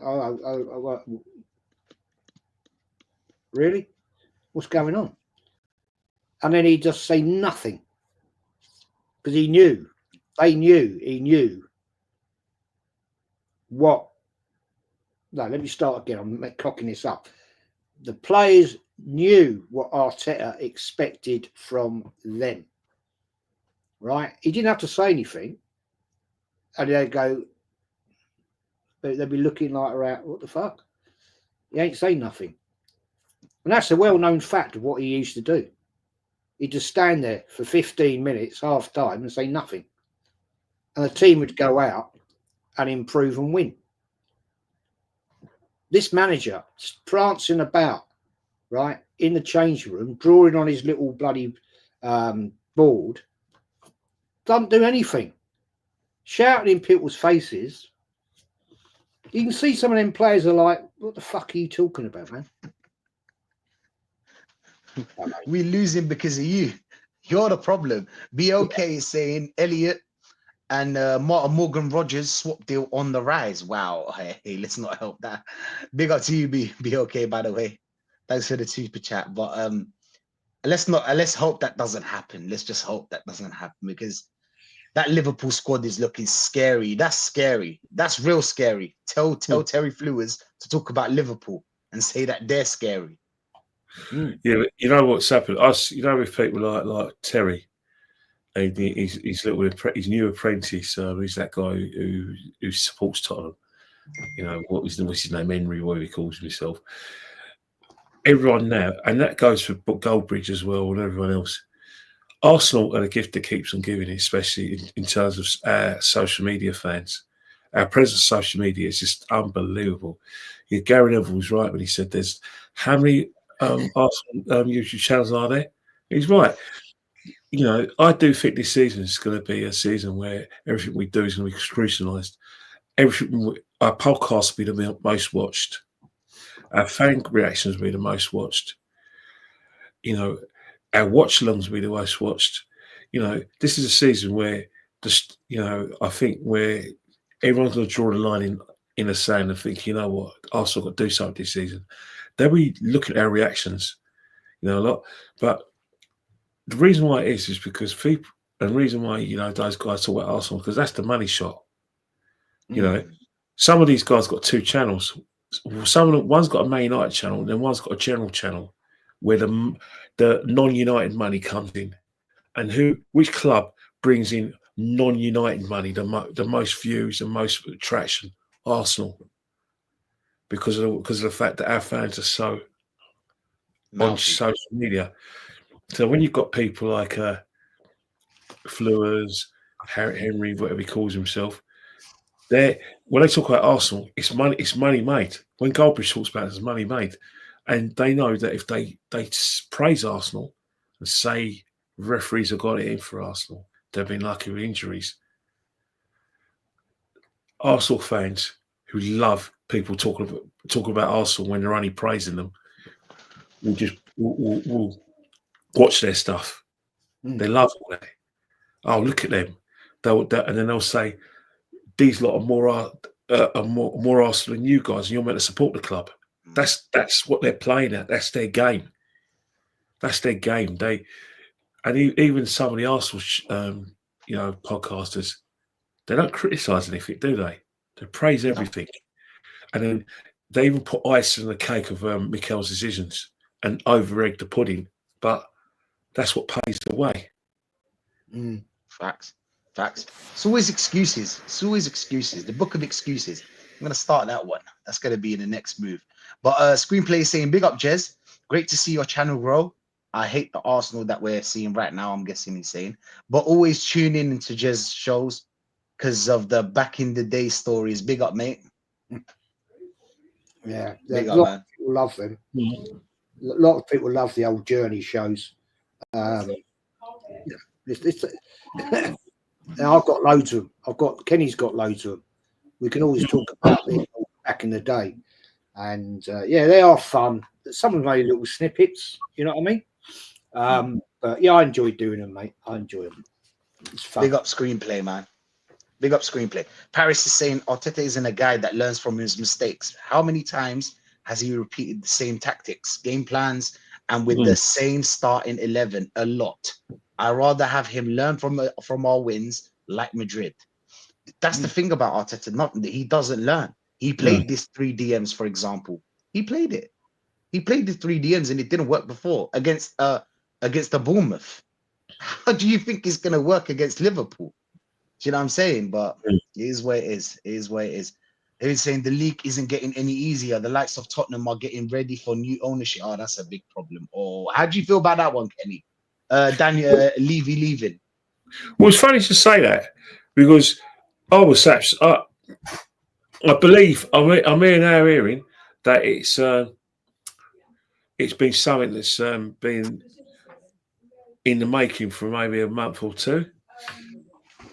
really? What's going on? And then he'd just say nothing. Because he knew what. No, let me start again. I'm cocking this up. The players knew what Arteta expected from them. Right? He didn't have to say anything. And they'd go, they'd be looking like, around, what the fuck? He ain't saying nothing. And that's a well-known fact of what he used to do. He'd just stand there for 15 minutes, half time, and say nothing. And the team would go out and improve and win. This manager prancing about, right, in the changing room, drawing on his little bloody board, doesn't do anything. Shouting in people's faces. You can see some of them players are like, what the fuck are you talking about, man? We're losing because of you. You're the problem. BOK is saying Elliot and Morgan Rogers swap deal on the rise. Wow. Hey, let's not help that. Big up to you, BOK, by the way. Thanks for the super chat. But let's hope that doesn't happen. Let's just hope that doesn't happen, because that Liverpool squad is looking scary. That's scary. That's real scary. Tell Terry Flewers to talk about Liverpool and say that they're scary. Yeah, but you know what's happened? With people like Terry, and his new apprentice. He's that guy who supports Tottenham. What's his name? Henry, whatever he calls himself. Everyone now, and that goes for Goldbridge as well, and everyone else. Arsenal are the gift that keeps on giving, especially in terms of social media fans. Our presence on social media is just unbelievable. Gary Neville was right when he said there's how many Arsenal YouTube channels are there? He's right. I do think this season is going to be a season where everything we do is going to be scrutinised. Our podcast will be the most watched. Our fan reactions will be the most watched. our watch alongs will be the most watched. This is a season where I think where everyone's going to draw the line in the sand and think, you know what, Arsenal got to do something this season. They'll be looking at our reactions, a lot. But the reason why it is because people, and the reason why, those guys talk about Arsenal, because that's the money shot. Some of these guys got two channels. Some of them, one's got a Man United channel, and then one's got a general channel where the non-United money comes in. And which club brings in non-United money, the most views and most attraction? Arsenal. Because of the fact that our fans are so on social media. So when you've got people like Fleurs, Henry, whatever he calls himself, when they talk about Arsenal, it's money made. When Goldbridge talks about it, it's money made. And they know that if they praise Arsenal and say referees have got it in for Arsenal, they've been lucky with injuries. Arsenal fans who love people talking about Arsenal when they're only praising them will watch their stuff. They love it. Oh, look at them. And then they'll say, these lot are more Arsenal than you guys, and you're meant to support the club. That's what they're playing at. That's their game. That's their game. Even some of the Arsenal, podcasters, they don't criticise anything, do they? They praise everything, and then they even put ice on the cake of Mikel's decisions and over-egg the pudding. But that's what pays the way. Facts. It's always excuses. The book of excuses. I'm going to start that one. That's going to be in the next move. But Screenplay is saying, big up, Jez. Great to see your channel grow. I hate the Arsenal that we're seeing right now, I'm guessing he's saying. But always tune in into Jez shows because of the back in the day stories. Big up, mate. Yeah. Big up, man. People love them. A lot of people love the old Journey shows. I've got loads of them. Kenny's got loads of them. We can always talk about them back in the day. And they are fun. Some of them are little snippets, you know what I mean? But yeah, I enjoy doing them, mate. I enjoy them. It's fun. Big up Screenplay, man. Big up Screenplay. Paris is saying Arteta isn't a guy that learns from his mistakes. How many times has he repeated the same tactics, game plans, and with the same starting 11? A lot. I'd rather have him learn from our wins, like Madrid. That's the thing about Arteta. Not he doesn't learn. He played this 3 DMs, for example. He played it. He played the 3 DMs, and it didn't work before against the Bournemouth. How do you think it's gonna work against Liverpool? Do you know what I'm saying? But it is what it is. It is what it is. They're saying the league isn't getting any easier. The likes of Tottenham are getting ready for new ownership. Oh, that's a big problem. Or how do you feel about that one, Kenny? Daniel Levy leaving. Well, it's funny to say that because I believe I'm hearing now that it's been something that's been in the making for maybe a month or two,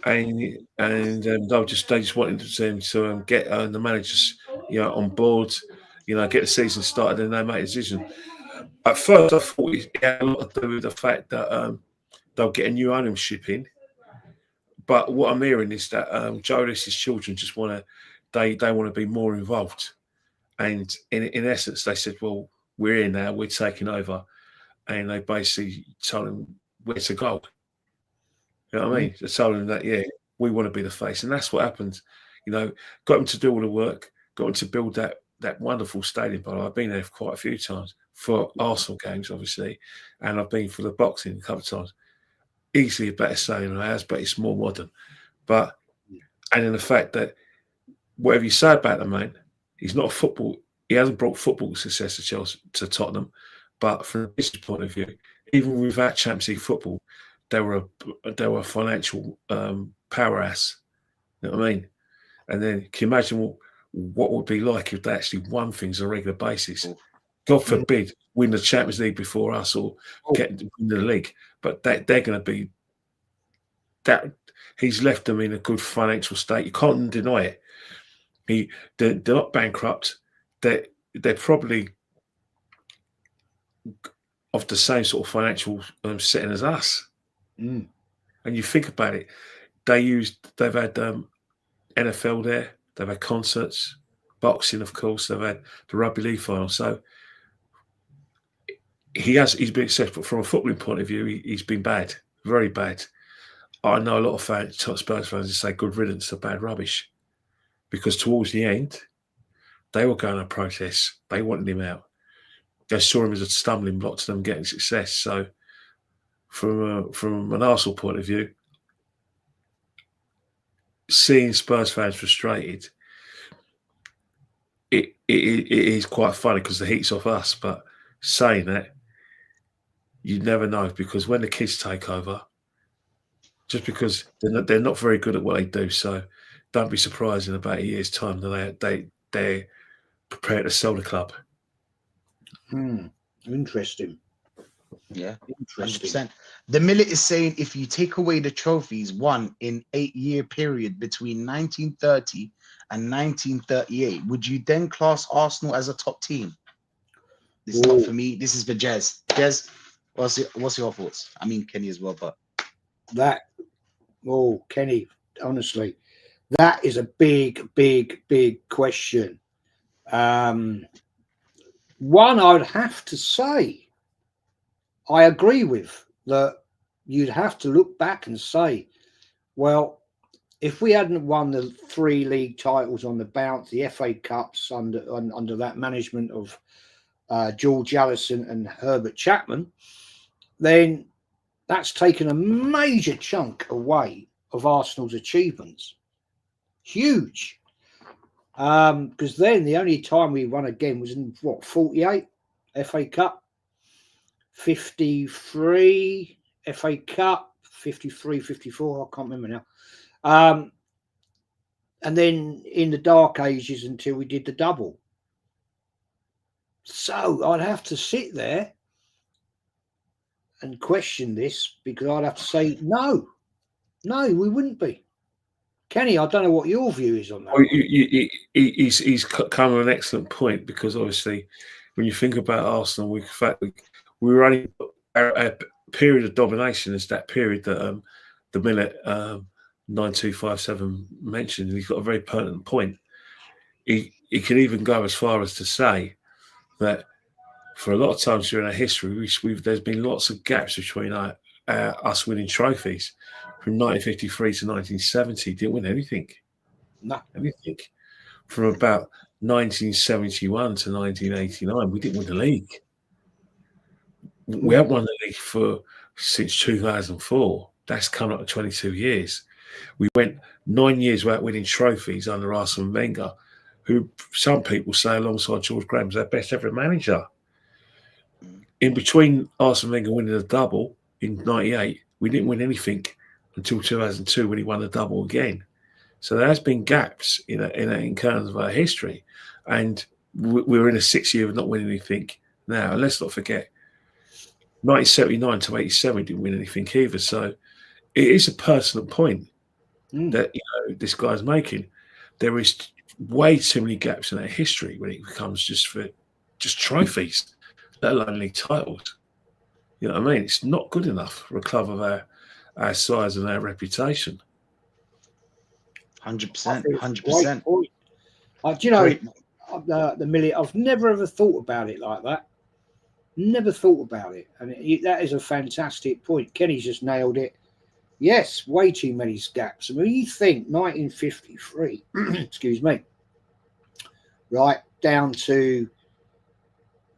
and they just wanted to get the managers on board, get the season started, and they make a decision. At first, I thought it had a lot to do with the fact that they'll get a new ownership in. But what I'm hearing is that Jolis's children just want to be more involved. And in essence, they said, well, we're here now, we're taking over. And they basically told them where to go. You know what I mean? They told them that, we want to be the face. And that's what happened. Got them to do all the work, got them to build that wonderful stadium. But I've been there quite a few times for Arsenal games, obviously. And I've been for the boxing a couple of times. Easily a better stadium than ours, but it's more modern. And in the fact that whatever you say about the man, he's not a football. He hasn't brought football success to Chelsea, to Tottenham. But from a business point of view, even without Champions League football, they were a financial powerhouse. You know what I mean? And then can you imagine what would be like if they actually won things on a regular basis? God forbid win the Champions League before us or get into the league. But they're going to be that he's left them in a good financial state. You can't deny it. They're not bankrupt. They're probably of the same sort of financial setting as us. Mm. And you think about it, they've had NFL there, they've had concerts, boxing, of course, they've had the rugby league final. So he's been successful from a footballing point of view. He's been bad, very bad. I know a lot of Spurs fans who say good riddance to bad rubbish, because towards the end, they were going to protest. They wanted him out. They saw him as a stumbling block to them getting success. So from an Arsenal point of view, seeing Spurs fans frustrated, it is quite funny because the heat's off us. But saying that, you never know, because when the kids take over, just because they're not very good at what they do, so don't be surprised in about a year's time that they're prepared to sell the club. Interesting. Yeah, Interesting. 100%. The Millet is saying if you take away the trophies won in 8-year period between 1930 and 1938, would you then class Arsenal as a top team? This is not for me. This is for Jez. Jez, what's your thoughts? I mean, Kenny as well, but Kenny, honestly, that is a big question. One, I'd have to say, I agree with that. You'd have to look back and say, well, if we hadn't won the 3 league titles on the bounce, the FA Cups under that management of George Allison and Herbert Chapman, then that's taken a major chunk away of Arsenal's achievements. Huge. Because then the only time we won again was in 48 FA Cup, 53 FA Cup, 53, 54, I can't remember now. And then in the dark ages until we did the double. So I'd have to sit there and question this, because I'd have to say no, we wouldn't be. Kenny, I don't know what your view is on that. Well, he's come with an excellent point, because obviously when you think about Arsenal, we were only a period of domination is that period that the Millet 9257 mentioned, and he's got a very pertinent point. He can even go as far as to say that for a lot of times during our history, there's been lots of gaps between us winning trophies. From 1953 to 1970, didn't win anything. No. Anything. From about 1971 to 1989, we didn't win the league. We haven't won the league since 2004. That's come up to 22 years. We went 9 years without winning trophies under Arsene Wenger, who some people say alongside George Graham was our best ever manager. In between Arsene Wenger winning the double in 98, we didn't win anything until 2002 when he won the double again. So there has been gaps in terms of our history. And we're in a 6 year of not winning anything now. And let's not forget, 1979 to 87, we didn't win anything either. So it is a personal point that this guy's making. There is way too many gaps in our history when it becomes just trophies, let alone league titles. You know what I mean? It's not good enough for a club of our size and our reputation. 100%. 100%. Do you know, the Millet, I've never ever thought about it like that. Never thought about it. And that is a fantastic point. Kenny's just nailed it. Yes, way too many gaps. I mean, you think 1953, excuse me, right down to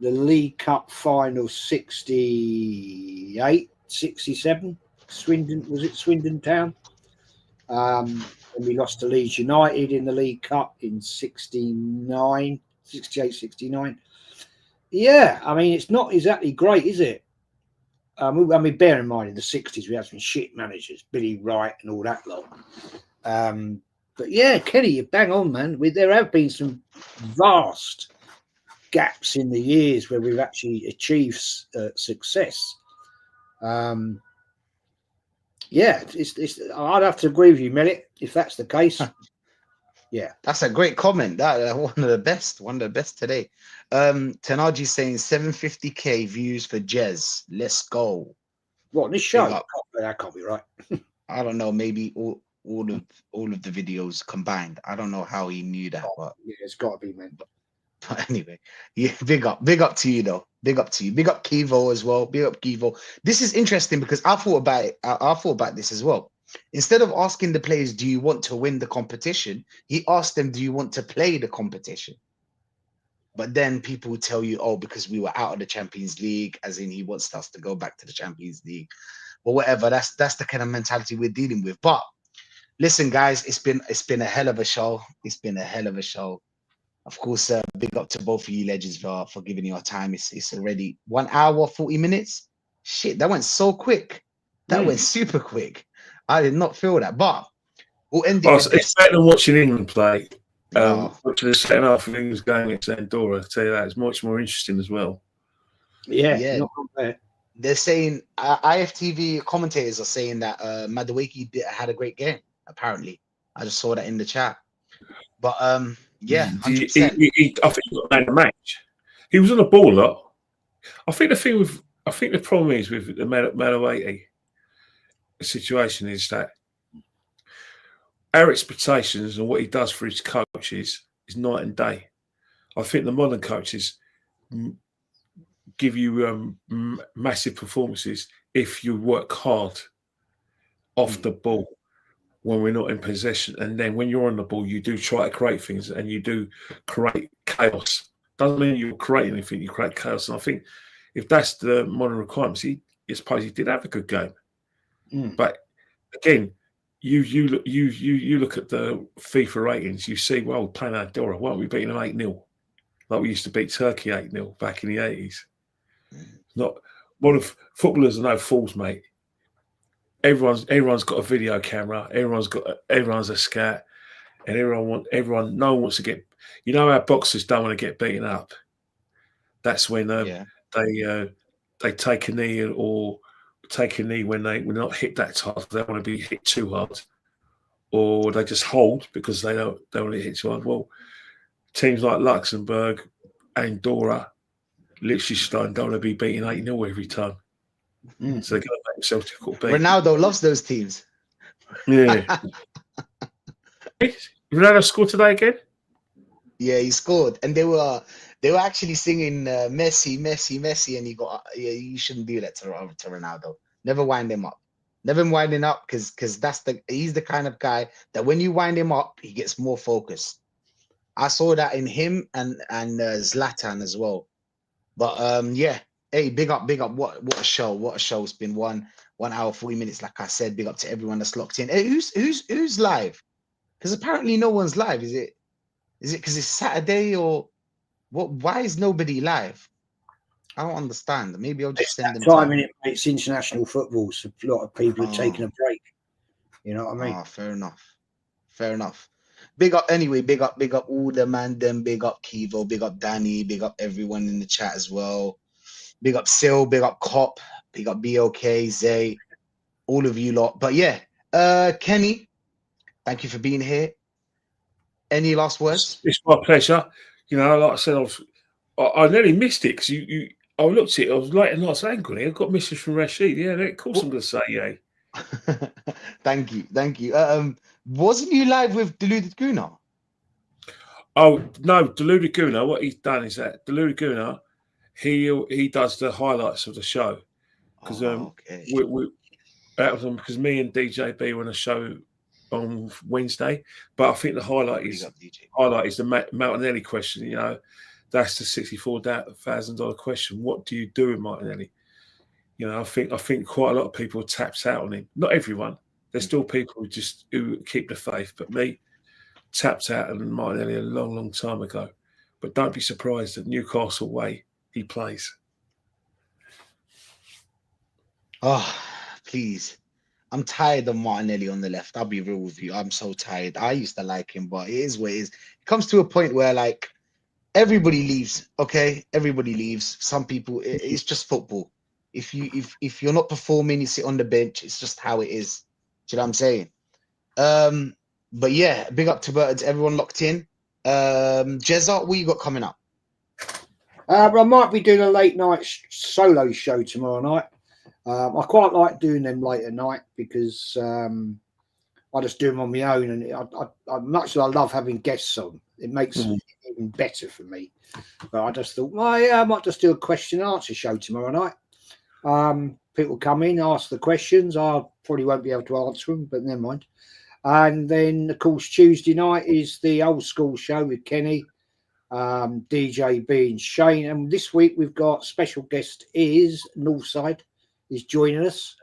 the League Cup final 68, 67, Swindon Town? And we lost to Leeds United in the League Cup in 68, 69. Yeah, I mean, it's not exactly great, is it? I mean, bear in mind, in the 60s, we had some shit managers, Billy Wright and all that lot. But yeah, Kenny, you bang on, man. There have been some vast gaps in the years where we've actually achieved success. Yeah, I'd have to agree with you, Millet, if that's the case. Yeah. That's a great comment. That one of the best today. Tenaji saying 750k views for Jez. Let's go. What, this Big show? up. That can't be right. I don't know, maybe all of the videos combined. I don't know how he knew that, but Yeah, it's got to be, man. But anyway, yeah, big up to you though. Big up to you. Big up Kivo as well. Big up Kivo. This is interesting because I thought about it. I thought about this as well. Instead of asking the players, "Do you want to win the competition?" he asked them, "Do you want to play the competition?" But then people will tell you, "Oh, because we were out of the Champions League, as in he wants us to go back to the Champions League." Or whatever. That's the kind of mentality we're dealing with. But listen, guys, it's been a hell of a show. It's been a hell of a show. Of course, big up to both of you legends for giving your time. It's already 1 hour, 40 minutes. Shit, that went so quick. That went super quick. I did not feel that. But we'll end it Oh, with it's this. better than watching England play. Oh, Watching the second half of England's game against Andorra, I tell you that, it's much more interesting as well. Yeah, yeah. not bad. They're saying IFTV commentators are saying that Madueke had a great game. Apparently, I just saw that in the chat. But yeah, 100%. I think he got man of the match. He was on the ball a lot. I think the problem is with the Madueke situation is that our expectations and what he does for his coaches is night and day. I think the modern coaches give you massive performances if you work hard off the ball when we're not in possession, and then when you're on the ball, you do try to create things and you do create chaos. Doesn't mean you create anything; you create chaos. And I think if that's the modern requirements, I suppose he did have a good game. But again, you look at the FIFA ratings, you see, well, playing Andorra, why aren't we beating them 8-0? Like we used to beat Turkey 8-0 back in the 80s. Not one of footballers are no fools, mate. Everyone's got a video camera, everyone's a scout, and no one wants to get, you know, our boxers don't want to get beaten up. That's when they take a knee or take a knee when they're not hit that hard. They don't want to be hit too hard, or they just hold because they don't want to hit too hard. Well, teams like Luxembourg, Andorra, Liechtenstein don't want to be beating 8-0 every time. So they're going to make themselves difficult. Ronaldo loves those teams. Yeah. Ronaldo scored today again? Yeah, he scored, and they were actually singing Messi, Messi, Messi, and he got. Yeah, you shouldn't do that to Ronaldo. Never wind him up. Never wind him up because he's the kind of guy that when you wind him up, he gets more focused. I saw that in him and Zlatan as well. But yeah, hey, big up. What a show. What a show. It's been 1 hour, 40 minutes. Like I said, big up to everyone that's locked in. Hey, who's live? Because apparently no one's live. Is it because it's Saturday or what? Why is nobody live? I don't understand. Maybe I'll just send them time in it. It's international football, so a lot of people are taking a break. You know what I mean? Oh, fair enough. Fair enough. Big up anyway, big up all the man them, big up Kivo, big up Danny, big up everyone in the chat as well. Big up Sil, big up Cop, big up BOK, Zay, all of you lot. But yeah, Kenny, thank you for being here. Any last words? It's my pleasure. You know, like I said, I nearly missed it because I looked at it. I was late and I was angry. I got a message from Rachid. Yeah, of course I'm going to say yeah. Thank you. Wasn't you live with Deluded Guna? Oh no, Deluded Guna. What he's done is that Deluded Guna, he does the highlights of the show because because me and DJB were on a show on Wednesday, but I think the highlight is the Martinelli question. You know, that's the $64,000 question. What do you do with Martinelli? You know, I think quite a lot of people tapped out on him. Not everyone. There's still people who keep the faith, but me tapped out on Martinelli a long time ago. But don't be surprised that Newcastle way he plays. Oh, please. I'm tired of Martinelli on the left. I'll be real with you. I'm so tired. I used to like him, but it is what it is. It comes to a point where like everybody leaves. Okay, everybody leaves. Some people, it's just football. If you're not performing, you sit on the bench. It's just how it is. Do you know what I'm saying? But yeah, big up to everyone locked in. Jezza, what you got coming up? I might be doing a late night solo show tomorrow night. I quite like doing them late at night because I just do them on my own, and I much as I love having guests on, it makes it even better for me. But I just thought, well, yeah, I might just do a question and answer show tomorrow night. People come in, ask the questions. I probably won't be able to answer them, but never mind. And then, of course, Tuesday night is the old school show with Kenny, DJ B and Shane. And this week we've got special guest is Northside is joining us.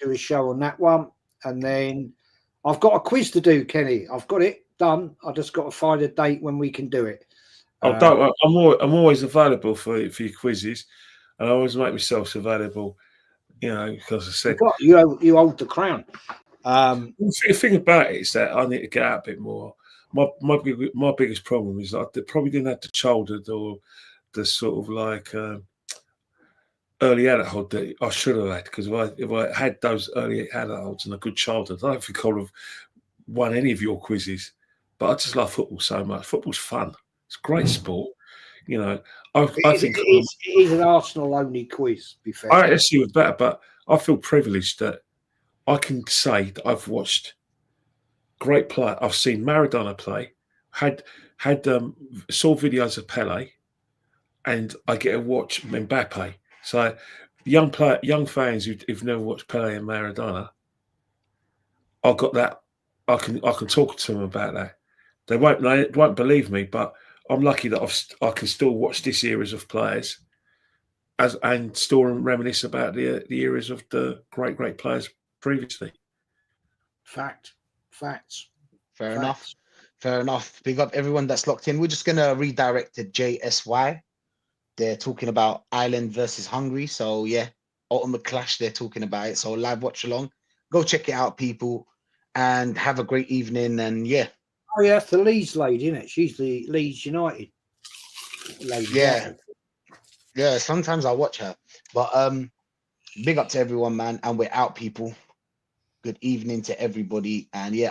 Do a show on that one. And then I've got a quiz to do, Kenny. I've got it done. I just got to find a date when we can do it. I'm always available for your quizzes, and I always make myself available. You know, because I said you hold the crown. The thing about it is that I need to get out a bit more. My biggest problem is I probably didn't have the childhood or the sort of like early adulthood that I should have had, because if I had those early adulthoods and a good childhood, I don't think I would have won any of your quizzes. But I just love football so much. Football's fun. It's a great sport. You know, I think it is an Arsenal only quiz. Be fair, I actually was better, but I feel privileged that I can say that I've watched great play. I've seen Maradona play, saw videos of Pele, and I get to watch Mbappe. So young fans who've never watched Pele and Maradona, I've got that. I can talk to them about that. They won't believe me, but I'm lucky that I can still watch this eras of players and still reminisce about the eras of the great players previously. Facts. Fair enough. Big up everyone that's locked in. We're just gonna redirect to JSY. They're talking about Ireland versus Hungary. So yeah, ultimate clash. They're talking about it. So live watch along. Go check it out, people, and have a great evening. And yeah. Oh yeah, it's the Leeds lady, isn't it? She's the Leeds United lady. Yeah. Yeah. Sometimes I watch her, but big up to everyone, man. And we're out, people. Good evening to everybody. And yeah.